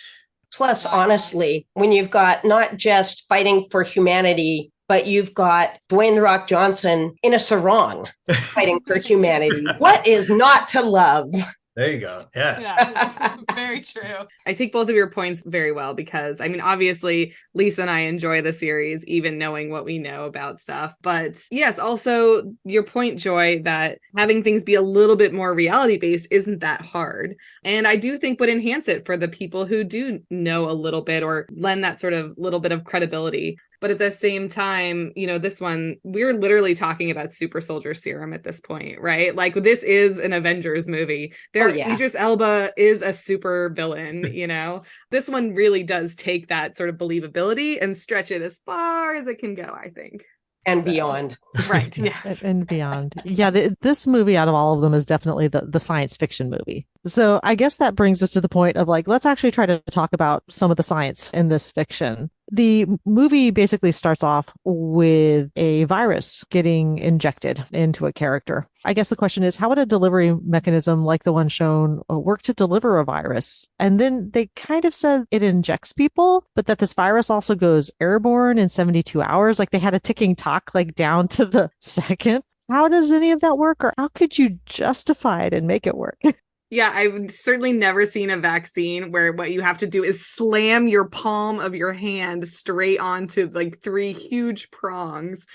Plus, honestly, when you've got not just fighting for humanity, but you've got Dwayne "The Rock" Johnson in a sarong fighting for humanity, what is not to love? There you go. Yeah. Yeah, very true. I take both of your points very well because, I mean, obviously, Lisa and I enjoy the series, even knowing what we know about stuff. But yes, also your point, Joy, that having things be a little bit more reality-based isn't that hard. And I do think would enhance it for the people who do know a little bit or lend that sort of little bit of credibility. But at the same time, you know, this one, we're literally talking about super soldier serum at this point, right? Like, this is an Avengers movie. Idris Elba is a super villain, you know? This one really does take that sort of believability and stretch it as far as it can go, I think. And beyond. Right, yes. And beyond. Yeah, this movie out of all of them is definitely the science fiction movie. So I guess that brings us to the point of like, let's actually try to talk about some of the science in this fiction. The movie basically starts off with a virus getting injected into a character. I guess the question is, how would a delivery mechanism like the one shown work to deliver a virus? And then they kind of said it injects people, but that this virus also goes airborne in 72 hours. Like they had a ticking clock, like down to the second. How does any of that work? Or how could you justify it and make it work? Yeah, I've certainly never seen a vaccine where what you have to do is slam your palm of your hand straight onto like 3 huge prongs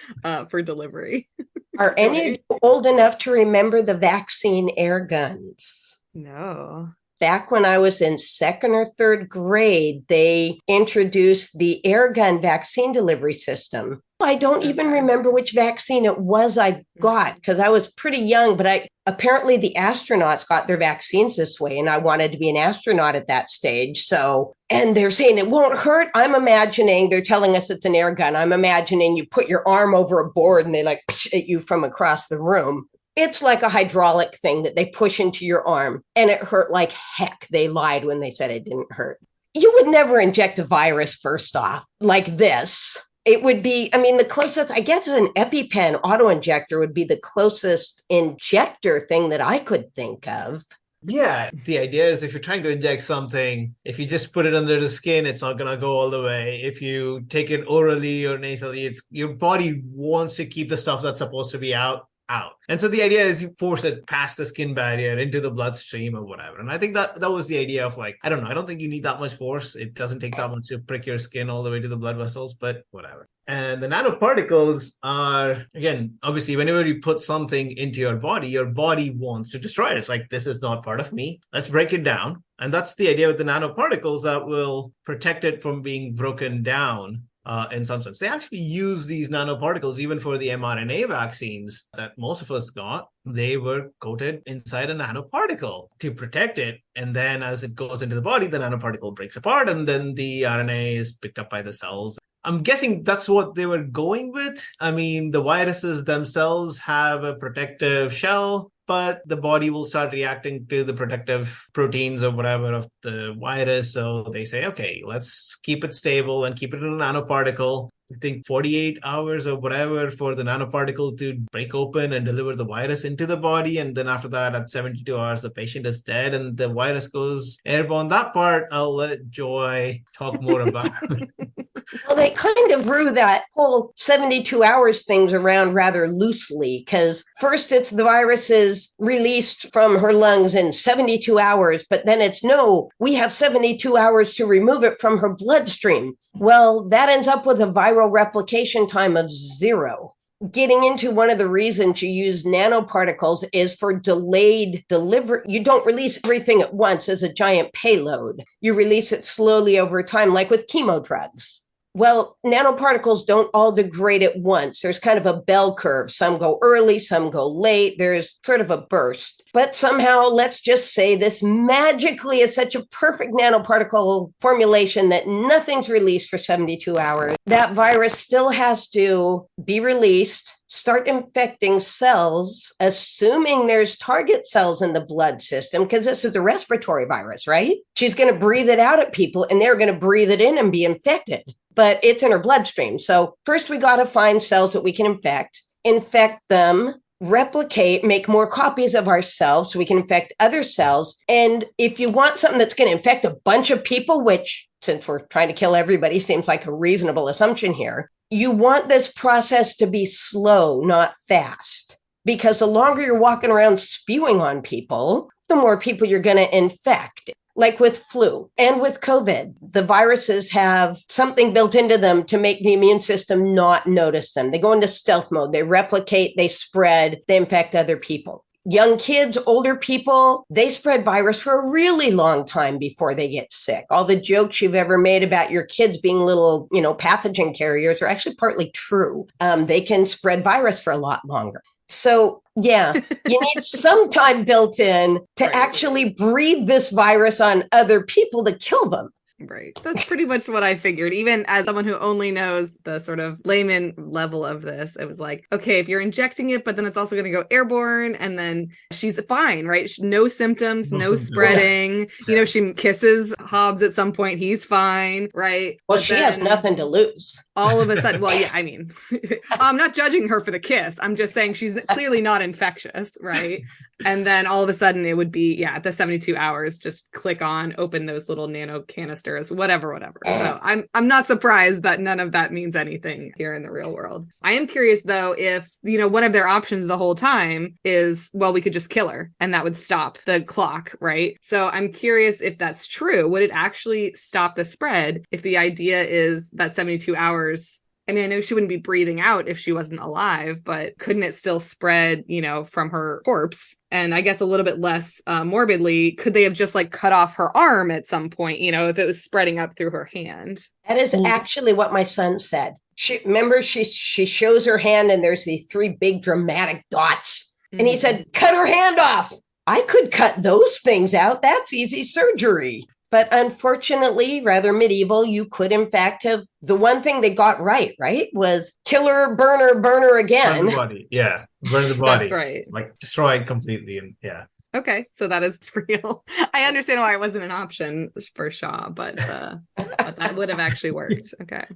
for delivery. Are any of you old enough to remember the vaccine air guns? No. Back when I was in 2nd or 3rd grade, they introduced the air gun vaccine delivery system. I don't even remember which vaccine it was I got because I was pretty young, but apparently the astronauts got their vaccines this way, and I wanted to be an astronaut at that stage. So, and they're saying it won't hurt. I'm imagining, they're telling us it's an air gun. I'm imagining you put your arm over a board and they like at you from across the room. It's like a hydraulic thing that they push into your arm, and it hurt like heck. They lied when they said it didn't hurt. You would never inject a virus, first off, like this. It would be, I mean, the closest, I guess an EpiPen auto-injector would be the closest injector thing that I could think of. Yeah, the idea is if you're trying to inject something, if you just put it under the skin, it's not going to go all the way. If you take it orally or nasally, your body wants to keep the stuff that's supposed to be out. And so the idea is you force it past the skin barrier into the bloodstream or whatever. And I think that was the idea of like, I don't know, I don't think you need that much force. It doesn't take that much to prick your skin all the way to the blood vessels, but whatever. And the nanoparticles are, again, obviously, whenever you put something into your body wants to destroy it. It's like, this is not part of me. Let's break it down. And that's the idea with the nanoparticles, that will protect it from being broken down in some sense. They actually use these nanoparticles even for the mRNA vaccines that most of us got. They were coated inside a nanoparticle to protect it. And then as it goes into the body, the nanoparticle breaks apart and then the RNA is picked up by the cells. I'm guessing that's what they were going with. I mean, the viruses themselves have a protective shell, but the body will start reacting to the protective proteins or whatever of the virus. So they say, okay, let's keep it stable and keep it in a nanoparticle. I think 48 hours or whatever for the nanoparticle to break open and deliver the virus into the body. And then after that, at 72 hours, the patient is dead and the virus goes airborne. That part, I'll let Joy talk more about. Well, they kind of threw that whole 72 hours things around rather loosely because first it's the virus is released from her lungs in 72 hours, but then it's no, we have 72 hours to remove it from her bloodstream. Well, that ends up with a viral replication time of 0. Getting into one of the reasons you use nanoparticles is for delayed delivery. You don't release everything at once as a giant payload. You release it slowly over time, like with chemo drugs. Well, nanoparticles don't all degrade at once. There's kind of a bell curve. Some go early, some go late. There's sort of a burst. But somehow, let's just say this magically is such a perfect nanoparticle formulation that nothing's released for 72 hours. That virus still has to be released, start infecting cells, assuming there's target cells in the blood system, because this is a respiratory virus, right? She's going to breathe it out at people and they're going to breathe it in and be infected. But it's in her bloodstream. So first we got to find cells that we can infect them, replicate, make more copies of ourselves so we can infect other cells. And if you want something that's going to infect a bunch of people, which since we're trying to kill everybody seems like a reasonable assumption here, you want this process to be slow, not fast. Because the longer you're walking around spewing on people, the more people you're going to infect. Like with flu and with COVID, the viruses have something built into them to make the immune system not notice them. They go into stealth mode. They replicate, they spread, they infect other people. Young kids, older people, they spread virus for a really long time before they get sick. All the jokes you've ever made about your kids being little, pathogen carriers are actually partly true. They can spread virus for a lot longer. So, yeah, you need some time built in to actually breathe this virus on other people to kill them. Right. That's pretty much what I figured. Even as someone who only knows the sort of layman level of this, it was like, okay, if you're injecting it, but then it's also going to go airborne and then she's fine, right? No symptoms, no spreading. Yeah. She kisses Hobbs at some point. He's fine, right? Well, she has nothing to lose. All of a sudden, well, yeah, I mean, I'm not judging her for the kiss. I'm just saying she's clearly not infectious, right? And then all of a sudden it would be, at the 72 hours, just click on, open those little nano canisters, whatever. So I'm not surprised that none of that means anything here in the real world. I am curious, though, if, one of their options the whole time is, well, we could just kill her and that would stop the clock, right? So I'm curious if that's true. Would it actually stop the spread if the idea is that 72 hours? I mean, I know she wouldn't be breathing out if she wasn't alive, but couldn't it still spread, from her corpse? And I guess a little bit less morbidly, could they have just cut off her arm at some point, if it was spreading up through her hand? That is actually what my son said. She shows her hand and there's these 3 big dramatic dots. Mm-hmm. And he said, cut her hand off. I could cut those things out. That's easy surgery. But unfortunately, rather medieval, you could in fact have the one thing they got right, was kill her, burn her again. Burn the body. Yeah. Burn the body. That's right. Destroy it completely. And yeah. Okay. So that is real. I understand why it wasn't an option for Shaw, but that would have actually worked. Okay.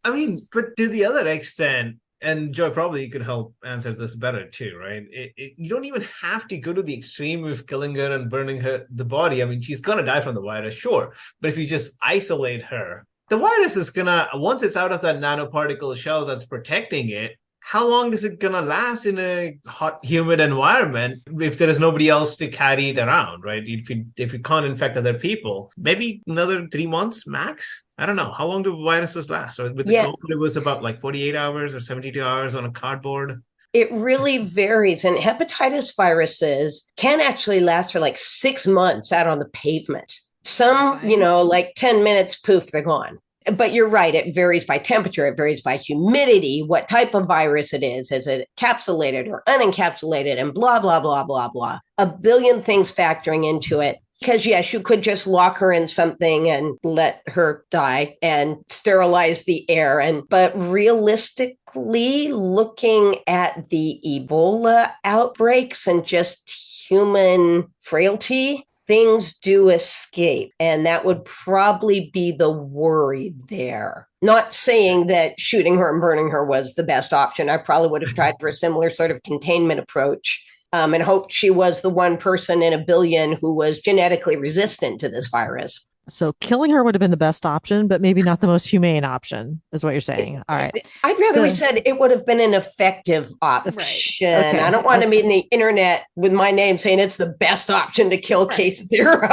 I mean, but to the other extent, and Joy, probably you could help answer this better too, right? You don't even have to go to the extreme of killing her and burning the body. I mean, she's going to die from the virus, sure. But if you just isolate her, the virus is going to, once it's out of that nanoparticle shell that's protecting it, how long is it going to last in a hot, humid environment if there is nobody else to carry it around, right? If you can't infect other people, maybe another 3 months max? I don't know. How long do viruses last? So with the COVID, it was about 48 hours or 72 hours on a cardboard. It really varies. And hepatitis viruses can actually last for 6 months out on the pavement. Some, 10 minutes, poof, they're gone. But you're right. It varies by temperature. It varies by humidity, what type of virus it is. Is it encapsulated or unencapsulated, and blah, blah, blah, blah, blah. A billion things factoring into it. Because, yes, you could just lock her in something and let her die and sterilize the air. But realistically, looking at the Ebola outbreaks and just human frailty, things do escape. And that would probably be the worry there. Not saying that shooting her and burning her was the best option. I probably would have tried for a similar sort of containment approach. And hoped she was the one person in a billion who was genetically resistant to this virus. So killing her would have been the best option, but maybe not the most humane option, is what you're saying. All right. I'd rather we said it would have been an effective option. Right. Okay. I don't want to be in the internet with my name saying it's the best option to kill case 0.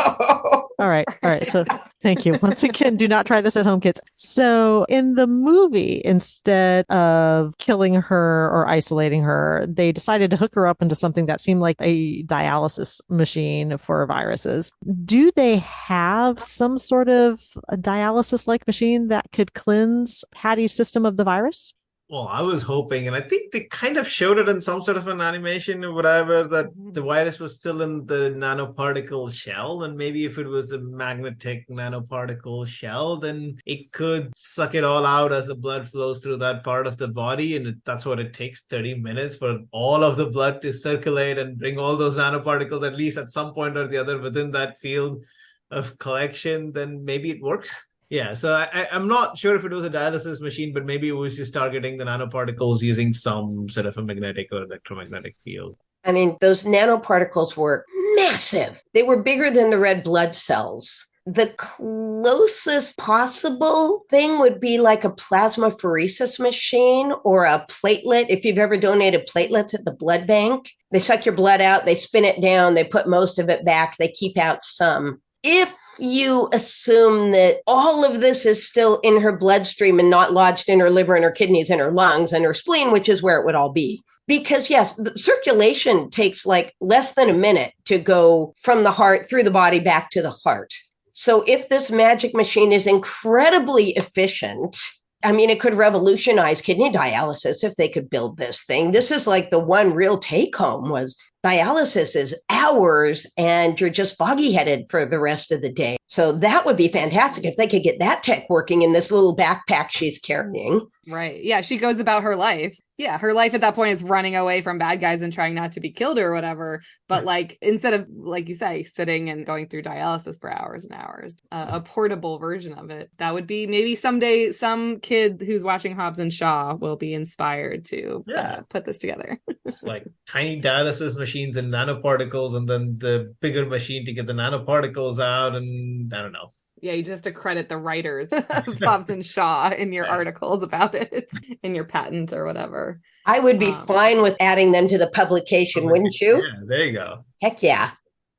All right. So thank you. Once again, do not try this at home, kids. So in the movie, instead of killing her or isolating her, they decided to hook her up into something that seemed like a dialysis machine for viruses. Do they have some sort of a dialysis-like machine that could cleanse Hattie's system of the virus? Well, I was hoping, and I think they kind of showed it in some sort of an animation or whatever, that the virus was still in the nanoparticle shell. And maybe if it was a magnetic nanoparticle shell, then it could suck it all out as the blood flows through that part of the body. And that's what it takes, 30 minutes for all of the blood to circulate and bring all those nanoparticles, at least at some point or the other, within that field of collection. Then maybe it works. Yeah, so I'm not sure if it was a dialysis machine, but maybe it was just targeting the nanoparticles using some sort of a magnetic or electromagnetic field. I mean, those nanoparticles were massive. They were bigger than the red blood cells. The closest possible thing would be like a plasmapheresis machine or a platelet. If you've ever donated platelets at the blood bank, they suck your blood out, they spin it down, they put most of it back, they keep out some. If you assume that all of this is still in her bloodstream and not lodged in her liver and her kidneys and her lungs and her spleen, which is where it would all be. Because yes, the circulation takes like less than a minute to go from the heart through the body back to the heart. So if this magic machine is incredibly efficient, I mean, it could revolutionize kidney dialysis if they could build this thing. This is like the one real take home was dialysis is hours and you're just foggy headed for the rest of the day. So that would be fantastic if they could get that tech working in this little backpack she's carrying. Right. Yeah. She goes about her life. Yeah. Her life at that point is running away from bad guys and trying not to be killed or whatever. But like, instead of, like you say, sitting and going through dialysis for hours and hours, a portable version of it, that would be maybe someday some kid who's watching Hobbs and Shaw will be inspired to put this together. It's like tiny dialysis machines and nanoparticles, and then the bigger machine to get the nanoparticles out. And I don't know. Yeah, you just have to credit the writers of Hobbs and Shaw in your articles about it, in your patent or whatever. I would be fine with adding them to the publication, wouldn't you? Yeah, there you go. Heck yeah.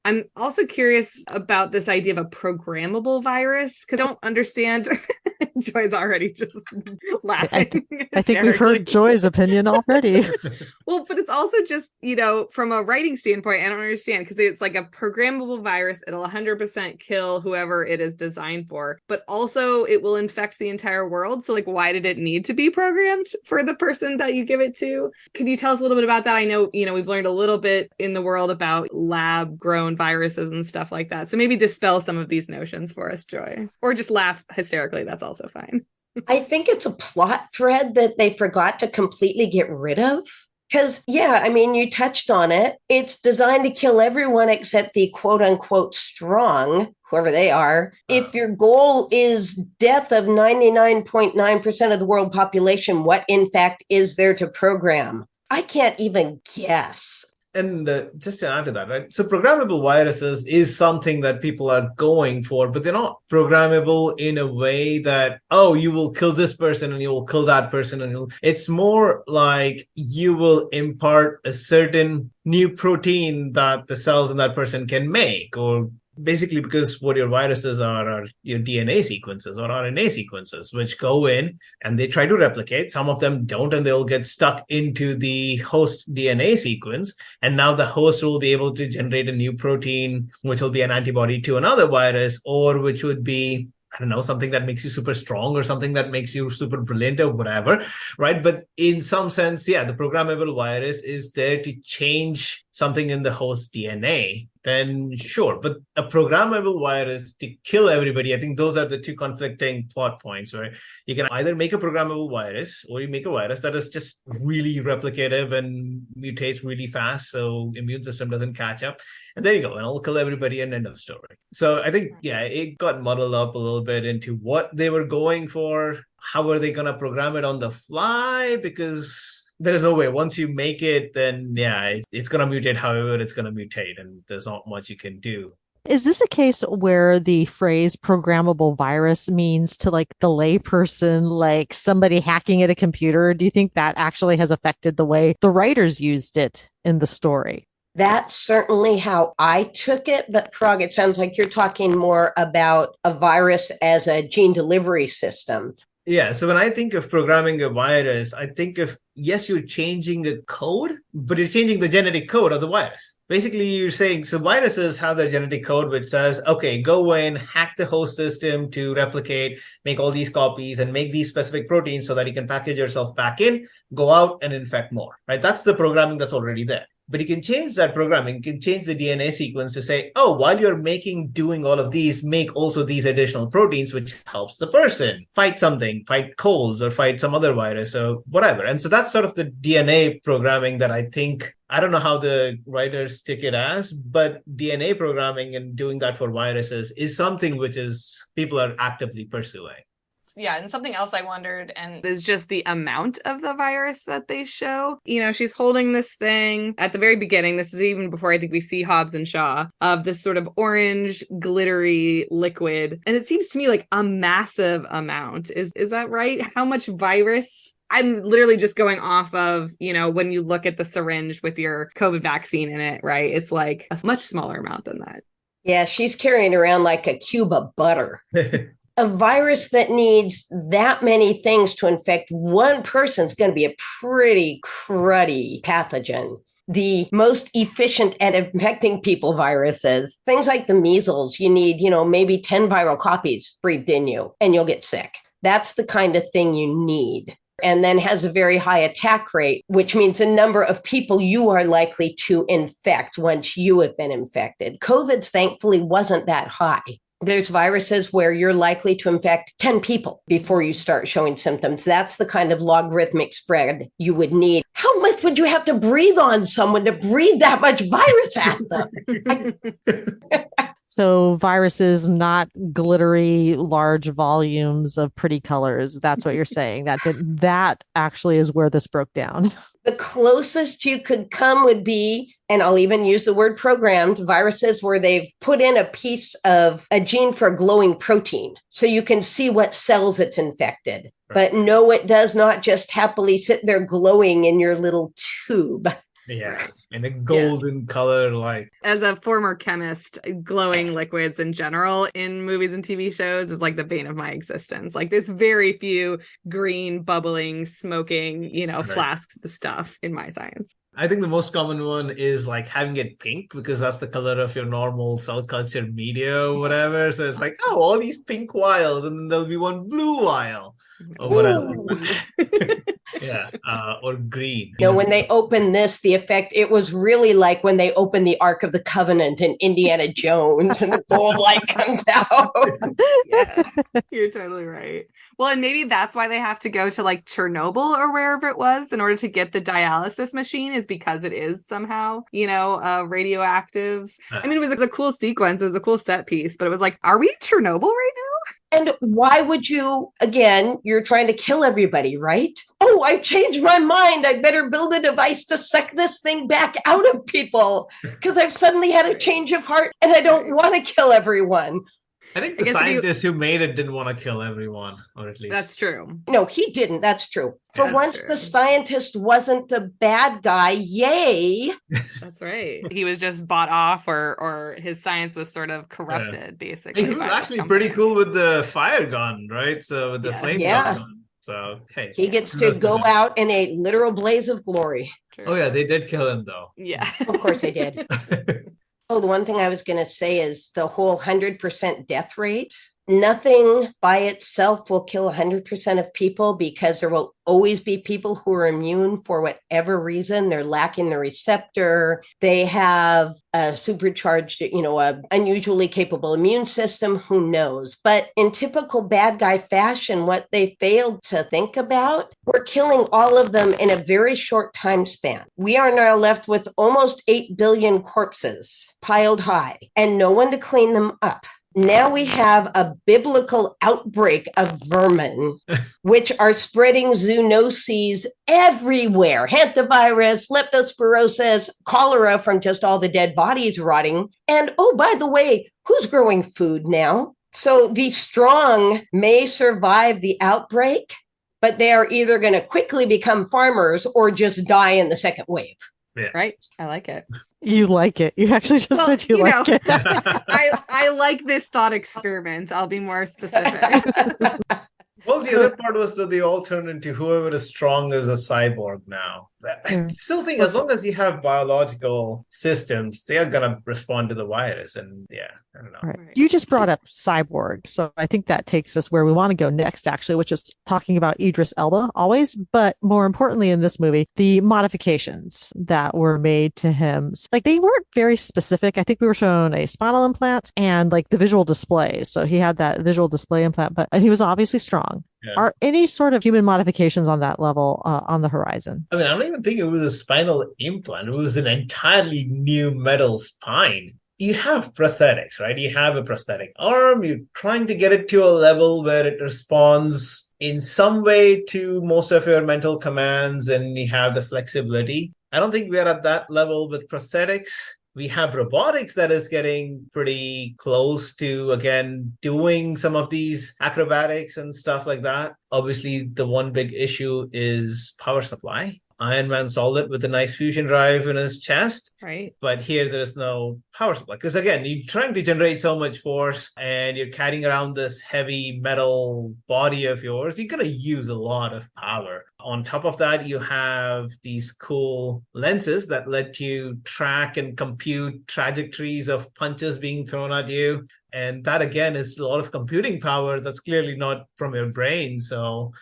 I'm also curious about this idea of a programmable virus, because I don't understand. Joy's already just laughing. I think we've heard Joy's opinion already. Well, but it's also just, from a writing standpoint, I don't understand, because it's like a programmable virus. It'll 100% kill whoever it is designed for, but also it will infect the entire world. So like, why did it need to be programmed for the person that you give it to? Can you tell us a little bit about that? I know, we've learned a little bit in the world about lab grown viruses and stuff like that. So maybe dispel some of these notions for us, Joy, or just laugh hysterically. That's also fine. I think it's a plot thread that they forgot to completely get rid of. Because, you touched on it. It's designed to kill everyone except the quote unquote strong, whoever they are. If your goal is death of 99.9% of the world population, what in fact is there to program? I can't even guess. And just to add to that, right? So programmable viruses is something that people are going for, but they're not programmable in a way that, you will kill this person and you will kill that person. And it's more like you will impart a certain new protein that the cells in that person can make, or basically because what your viruses are your DNA sequences or RNA sequences, which go in and they try to replicate. Some of them don't, and they'll get stuck into the host DNA sequence. And now the host will be able to generate a new protein, which will be an antibody to another virus, or which would be I don't know, something that makes you super strong or something that makes you super brilliant or whatever, right? But in some sense, yeah, the programmable virus is there to change something in the host DNA, then sure. But a programmable virus to kill everybody, I think those are the two conflicting plot points where you can either make a programmable virus or you make a virus that is just really replicative and mutates really fast so immune system doesn't catch up. And there you go, and I'll kill everybody and end of story. So I think, yeah, it got muddled up a little bit into what they were going for. How are they going to program it on the fly? Because there is no way. Once you make it, then yeah, it's going to mutate however it's going to mutate, and there's not much you can do. Is this a case where the phrase programmable virus means to like the layperson, like somebody hacking at a computer? Do you think that actually has affected the way the writers used it in the story? That's certainly how I took it. But Parag, it sounds like you're talking more about a virus as a gene delivery system. Yeah, so when I think of programming a virus, I think of, yes, you're changing the code, but you're changing the genetic code of the virus. Basically, you're saying, so viruses have their genetic code, which says, okay, go in, hack the host system to replicate, make all these copies and make these specific proteins so that you can package yourself back in, go out and infect more, right? That's the programming that's already there. But you can change that programming, you can change the DNA sequence to say, oh, while you're doing all of these, make also these additional proteins, which helps the person fight something, fight colds or fight some other virus or whatever. And so that's sort of the DNA programming that I think, I don't know how the writers stick it as, but DNA programming and doing that for viruses is something which is people are actively pursuing. Yeah, and something else I wondered, and is just the amount of the virus that they show. You know, she's holding this thing at the very beginning. This is even before I think we see Hobbs and Shaw, of this sort of orange, glittery liquid. And it seems to me like a massive amount. Is that right? How much virus? I'm literally just going off of, you know, when you look at the syringe with your COVID vaccine in it, right? It's like a much smaller amount than that. Yeah, she's carrying around like a cube of butter. A virus that needs that many things to infect one person is going to be a pretty cruddy pathogen. The most efficient at infecting people viruses, things like the measles, you need, maybe 10 viral copies breathed in you and you'll get sick. That's the kind of thing you need. And then has a very high attack rate, which means a number of people you are likely to infect once you have been infected. COVID's thankfully wasn't that high. There's viruses where you're likely to infect 10 people before you start showing symptoms. That's the kind of logarithmic spread you would need. How much would you have to breathe on someone to breathe that much virus at them? So viruses, not glittery, large volumes of pretty colors. That's what you're saying. That actually is where this broke down. The closest you could come would be, and I'll even use the word programmed, viruses where they've put in a piece of a gene for a glowing protein. So you can see what cells it's infected. But no, it does not just happily sit there glowing in your little tube. Yeah, in a golden color, like. As a former chemist, glowing liquids in general in movies and TV shows is like the bane of my existence. Like there's very few green, bubbling, smoking, flasks of stuff in my science. I think the most common one is like having it pink because that's the color of your normal cell culture media or whatever. So it's like, oh, all these pink vials, and then there'll be one blue vial or whatever. Yeah, or green. When they open this, the effect, it was really like when they open the Ark of the Covenant in Indiana Jones and the gold light comes out. Yes, you're totally right. Well, and maybe that's why they have to go to like Chernobyl or wherever it was in order to get the dialysis machine, is because it is somehow, radioactive. I mean, it was a cool sequence. It was a cool set piece, but it was like, are we in Chernobyl right now? And why would you, again, you're trying to kill everybody, right? Oh, I've changed my mind. I better build a device to suck this thing back out of people because I've suddenly had a change of heart and I don't want to kill everyone. I think the scientist who made it didn't want to kill everyone, or at least. That's true. No, he didn't. That's true. For once, the scientist wasn't the bad guy. Yay. That's right. He was just bought off or his science was sort of corrupted, basically. He was actually pretty cool with the fire gun, right? So with the flame gun. So, hey. He gets to go out in a literal blaze of glory. True. Oh, yeah. They did kill him, though. Yeah. Of course they did. Oh, the one thing I was going to say is the whole 100% death rate. Nothing by itself will kill 100% of people because there will always be people who are immune for whatever reason. They're lacking the receptor. They have a supercharged, a unusually capable immune system. Who knows? But in typical bad guy fashion, what they failed to think about, we're killing all of them in a very short time span. We are now left with almost 8 billion corpses piled high and no one to clean them up. Now we have a biblical outbreak of vermin, which are spreading zoonoses everywhere. Hantavirus, leptospirosis, cholera from just all the dead bodies rotting. And oh, by the way, who's growing food now? So the strong may survive the outbreak, but they are either going to quickly become farmers or just die in the second wave. Yeah. Right. I like it. You like it. You actually just said you like it. I like this thought experiment. I'll be more specific. Well, the other part was that they all turn into whoever is strong is a cyborg now. I still think as long as you have biological systems, they are going to respond to the virus. And yeah, I don't know. Right. You just brought up cyborg. So I think that takes us where we want to go next, actually, which is talking about Idris Elba always. But more importantly, in this movie, the modifications that were made to him, like they weren't very specific. I think we were shown a spinal implant and like the visual displays. So he had that visual display implant, but he was obviously strong. Yeah. Are any sort of human modifications on that level on the horizon? I mean, I don't even think it was a spinal implant. It was an entirely new metal spine. You have prosthetics, right? You have a prosthetic arm. You're trying to get it to a level where it responds in some way to most of your mental commands and you have the flexibility. I don't think we're at that level with prosthetics. We have robotics that is getting pretty close to, again, doing some of these acrobatics and stuff like that. Obviously, the one big issue is power supply. Iron Man solved it with a nice fusion drive in his chest. Right. But here there is no power supply. Because again, you're trying to generate so much force and you're carrying around this heavy metal body of yours. You're going to use a lot of power. On top of that, you have these cool lenses that let you track and compute trajectories of punches being thrown at you. And that, again, is a lot of computing power that's clearly not from your brain. So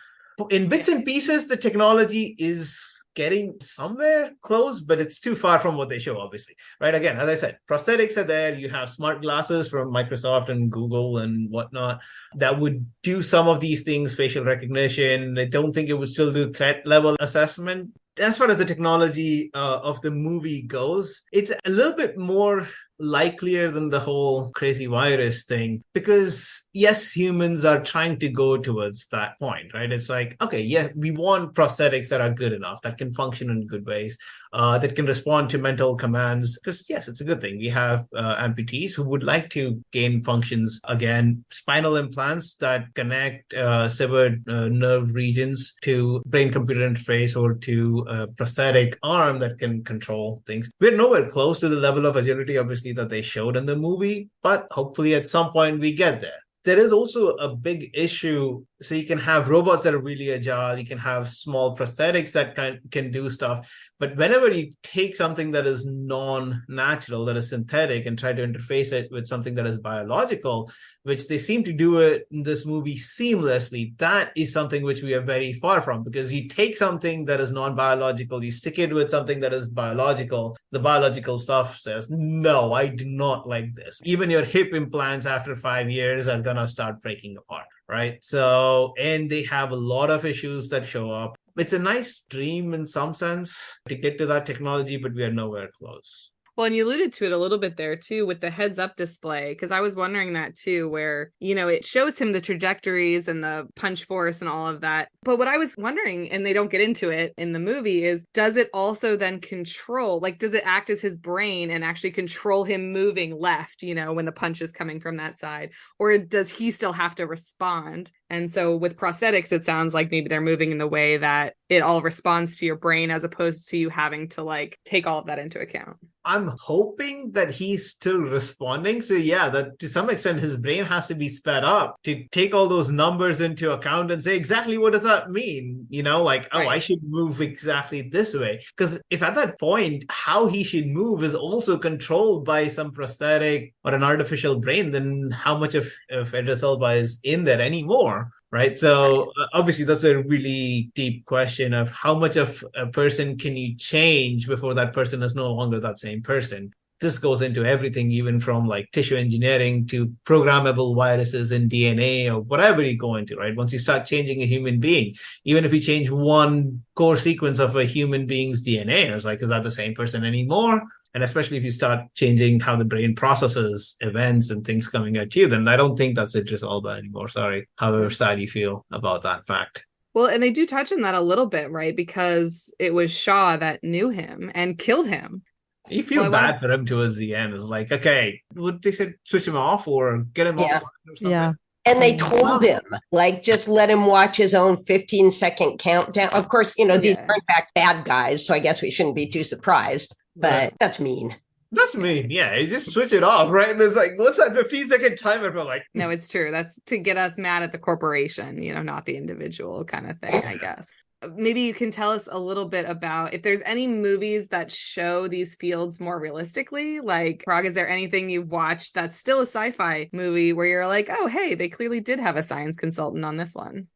in bits and pieces, the technology is getting somewhere close, but it's too far from what they show, obviously. Right? Again, as I said, prosthetics are there. You have smart glasses from Microsoft and Google and whatnot that would do some of these things, facial recognition. I don't think it would still do threat level assessment. As far as the technology of the movie goes, it's a little bit more likelier than the whole crazy virus thing because yes, humans are trying to go towards that point, right? It's like, okay, yeah, we want prosthetics that are good enough, that can function in good ways, that can respond to mental commands, because yes, it's a good thing. We have amputees who would like to gain functions again, spinal implants that connect severed nerve regions to brain-computer interface or to a prosthetic arm that can control things. We're nowhere close to the level of agility, obviously, that they showed in the movie, but hopefully at some point we get there. There is also a big issue. So you can have robots that are really agile. You can have small prosthetics that can do stuff. But whenever you take something that is non-natural, that is synthetic, and try to interface it with something that is biological, which they seem to do it in this movie seamlessly, that is something which we are very far from. Because you take something that is non-biological, you stick it with something that is biological, the biological stuff says, no, I do not like this. Even your hip implants after 5 years are going to start breaking apart. Right. So, and they have a lot of issues that show up. It's a nice dream in some sense to get to that technology, but we are nowhere close. Well, and you alluded to it a little bit there, too, with the heads up display, because I was wondering that, too, where, you know, it shows him the trajectories and the punch force and all of that. But what I was wondering, and they don't get into it in the movie, is does it also then control, like, does it act as his brain and actually control him moving left, you know, when the punch is coming from that side? Or does he still have to respond? And so with prosthetics, it sounds like maybe they're moving in the way that it all responds to your brain as opposed to you having to, like, take all of that into account. I'm hoping that he's still responding. So yeah, that to some extent his brain has to be sped up to take all those numbers into account and say exactly what does that mean? Like, oh, I should move exactly this way. Because if at that point how he should move is also controlled by some prosthetic or an artificial brain, then how much of Idris Elba is in there anymore? Right. So obviously that's a really deep question of how much of a person can you change before that person is no longer that same person. This goes into everything, even from like tissue engineering to programmable viruses in DNA or whatever you go into, right? Once you start changing a human being, even if you change one core sequence of a human being's DNA, it's like, is that the same person anymore? And especially if you start changing how the brain processes events and things coming at you, then I don't think that's Idris Elba anymore. Sorry, however sad you feel about that fact. Well, and they do touch on that a little bit, right? Because it was Shaw that knew him and killed him. You feel bad for him towards the end. It's like, okay, would they say switch him off or get him off or something? Yeah. And they told him, like, just let him watch his own 15-second countdown. Of course, these are in fact bad guys, so I guess we shouldn't be too surprised. But that's mean. That's mean. Yeah, you just switch it off, right? And it's like, what's that 15-second timer for? Like, no, it's true. That's to get us mad at the corporation, not the individual kind of thing, I guess. Maybe you can tell us a little bit about if there's any movies that show these fields more realistically. Like, Parag, is there anything you've watched that's still a sci-fi movie where you're like, oh, hey, they clearly did have a science consultant on this one?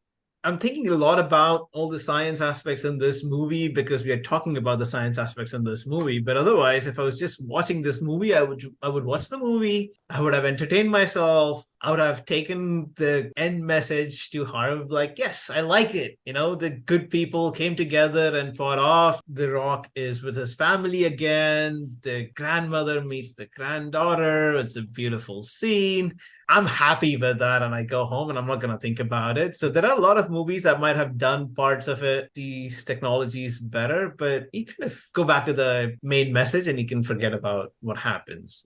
I'm thinking a lot about all the science aspects in this movie because we are talking about the science aspects in this movie. But otherwise, if I was just watching this movie, I would watch the movie. I would have entertained myself. I would have taken the end message to heart, like, yes, I like it. The good people came together and fought off. The Rock is with his family again. The grandmother meets the granddaughter. It's a beautiful scene. I'm happy with that, and I go home and I'm not going to think about it. So there are a lot of movies that might have done parts of these technologies better, but you kind of go back to the main message and you can forget about what happens.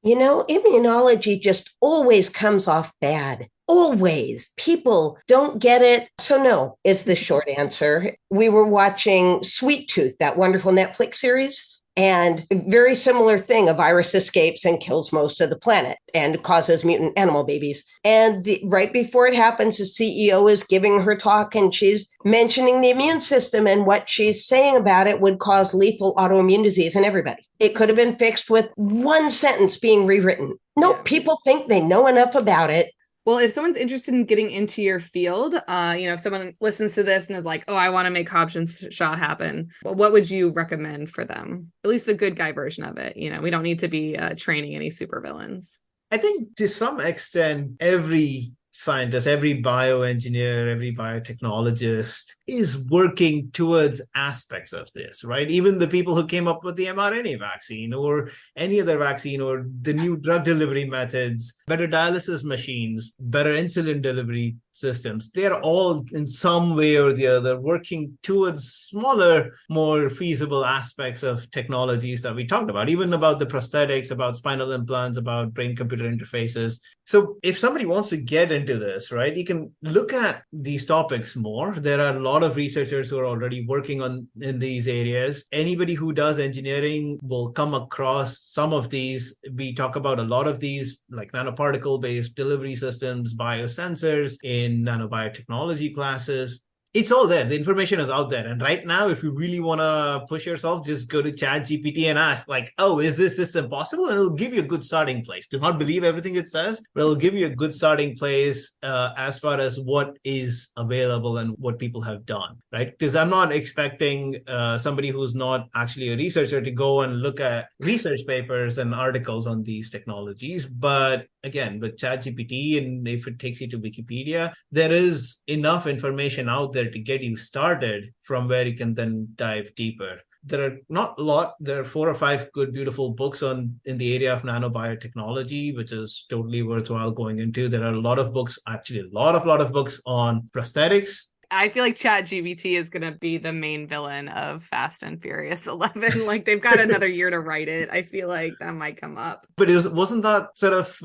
Immunology just always comes off bad. Always. People don't get it. So no, is the short answer. We were watching Sweet Tooth, that wonderful Netflix series. And a very similar thing, a virus escapes and kills most of the planet and causes mutant animal babies. And right before it happens, the CEO is giving her talk and she's mentioning the immune system, and what she's saying about it would cause lethal autoimmune disease in everybody. It could have been fixed with one sentence being rewritten. No, people think they know enough about it. Well, if someone's interested in getting into your field, if someone listens to this and is like, oh, I want to make Hobbs Shaw happen, well, what would you recommend for them? At least the good guy version of it. We don't need to be training any supervillains. I think to some extent, every scientist, every bioengineer, every biotechnologist is working towards aspects of this, right? Even the people who came up with the mRNA vaccine or any other vaccine or the new drug delivery methods, better dialysis machines, better insulin delivery systems, they're all in some way or the other working towards smaller, more feasible aspects of technologies that we talked about, even about the prosthetics, about spinal implants, about brain-computer interfaces. So if somebody wants to get into this, right, you can look at these topics more. There are a lot of researchers who are already working in these areas. Anybody who does engineering will come across some of these. We talk about a lot of these, like nanoparticle-based delivery systems, biosensors in nanobiotechnology classes. It's all there. The information is out there. And right now, if you really want to push yourself, just go to ChatGPT and ask, like, oh, is this system possible? And it'll give you a good starting place. Do not believe everything it says, but it'll give you a good starting place as far as what is available and what people have done, right? Because I'm not expecting somebody who's not actually a researcher to go and look at research papers and articles on these technologies. But again, with ChatGPT, and if it takes you to Wikipedia, there is enough information out there to get you started from where you can then dive deeper. There are not a lot, there are 4 or 5 good, beautiful books in the area of nanobiotechnology, which is totally worthwhile going into. There are a lot of books, actually a lot of books on prosthetics. I feel like ChatGPT is going to be the main villain of Fast and Furious 11. Like, they've got another year to write it. I feel like that might come up. But wasn't that sort of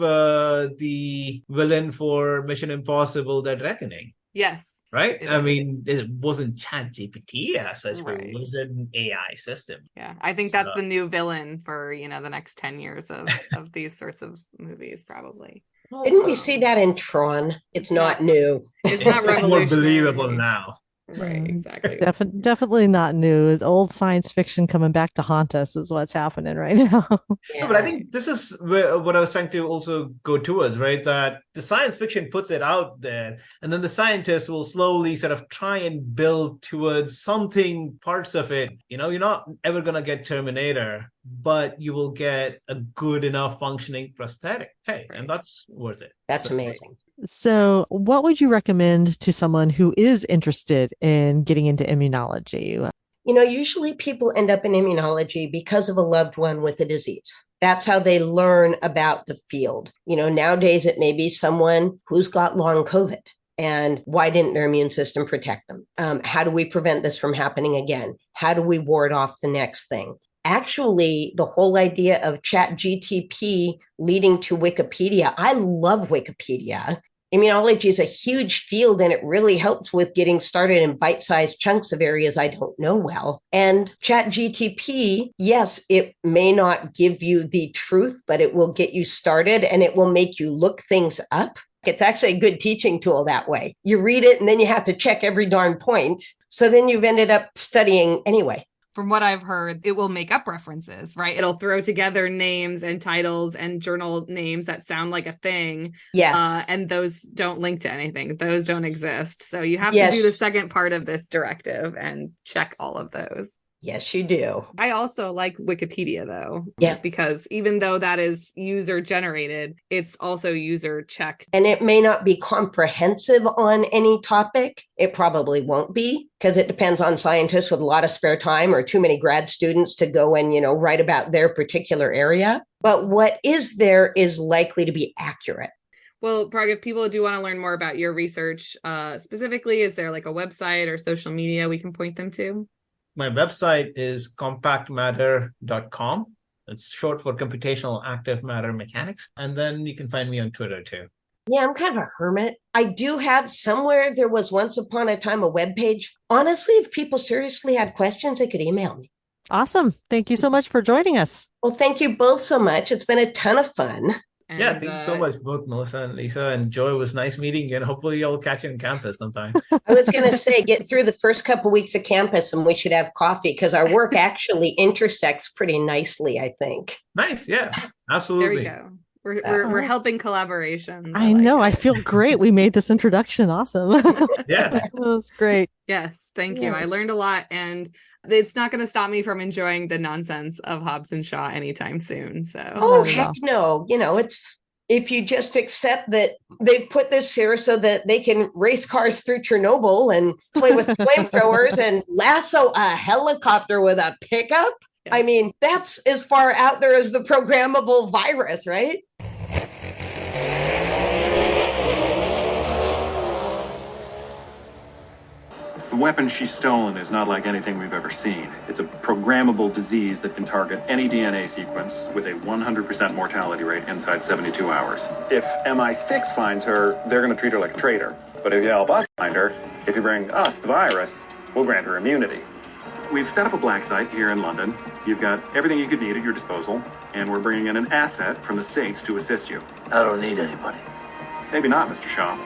the villain for Mission Impossible: Dead Reckoning? Yes. right? It I is. mean, it wasn't Chat GPT as such, but it Right. was an AI system. Yeah, I think So, that's the new villain for, the next 10 years of these sorts of movies, probably. Didn't we see that in Tron? It's not new. It's not it's more believable revolutionary. now. Right, exactly. Definitely not new. It's old science fiction coming back to haunt us is what's happening right now. No, but I think this is what I was trying to also go towards, right? That the science fiction puts it out there, and then the scientists will slowly sort of try and build towards something, parts of it. You're not ever going to get Terminator, but you will get a good enough functioning prosthetic. Hey, Right. and that's worth it. That's amazing. So, what would you recommend to someone who is interested in getting into immunology? Usually people end up in immunology because of a loved one with a disease. That's how they learn about the field. Nowadays it may be someone who's got long COVID. And why didn't their immune system protect them? How do we prevent this from happening again? How do we ward off the next thing? Actually, the whole idea of Chat GTP leading to Wikipedia, I love Wikipedia. Immunology is a huge field and it really helps with getting started in bite-sized chunks of areas I don't know well. And Chat GTP, yes, it may not give you the truth, but it will get you started and it will make you look things up. It's actually a good teaching tool that way. You read it and then you have to check every darn point. So then you've ended up studying anyway. From what I've heard, it will make up references, right? It'll throw together names and titles and journal names that sound like a thing. Yes. And those don't link to anything. Those don't exist. So you have to do the second part of this directive and check all of those. Yes, you do. I also like Wikipedia, though. Yeah. Because even though that is user generated, it's also user checked. And it may not be comprehensive on any topic. It probably won't be because it depends on scientists with a lot of spare time or too many grad students to go and, write about their particular area. But what is there is likely to be accurate. Well, Parag, if people do want to learn more about your research specifically, is there like a website or social media we can point them to? My website is compactmatter.com. It's short for computational active matter mechanics. And then you can find me on Twitter too. Yeah, I'm kind of a hermit. I do have somewhere, there was once upon a time a webpage. Honestly, if people seriously had questions, they could email me. Awesome. Thank you so much for joining us. Well, thank you both so much. It's been a ton of fun. And, yeah, thank you so much, both Melissa and Lisa. And Joy, it was nice meeting you. And hopefully you'll catch you on campus sometime. I was going to say, get through the first couple of weeks of campus and we should have coffee because our work actually intersects pretty nicely, I think. Nice. Yeah, absolutely. There we go. We're helping collaborations. I know. I feel great. We made this introduction awesome. Yeah. That was great. Yes, thank you. I learned a lot, and it's not going to stop me from enjoying the nonsense of Hobbs and Shaw anytime soon. So, oh heck no! It's if you just accept that they've put this here so that they can race cars through Chernobyl and play with flamethrowers and lasso a helicopter with a pickup. Yeah. I mean, that's as far out there as the programmable virus, right? The weapon she's stolen is not like anything we've ever seen. It's a programmable disease that can target any DNA sequence with a 100% mortality rate inside 72 hours. If MI6 finds her, they're going to treat her like a traitor. But if you help us find her, if you bring us the virus, we'll grant her immunity. We've set up a black site here in London. You've got everything you could need at your disposal, and we're bringing in an asset from the States to assist you. I don't need anybody. Maybe not, Mr. Shaw.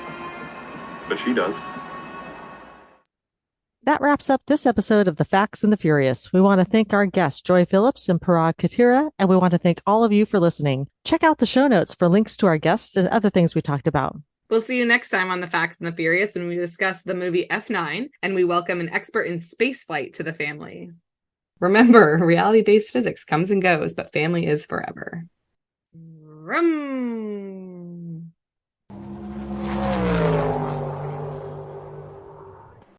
But she does. That wraps up this episode of The Facts and the Furious. We want to thank our guests, Joy Phillips and Parag Katira, and we want to thank all of you for listening. Check out the show notes for links to our guests and other things we talked about. We'll see you next time on The Facts and the Furious when we discuss the movie F9 and we welcome an expert in spaceflight to the family. Remember, reality-based physics comes and goes, but family is forever. Rum.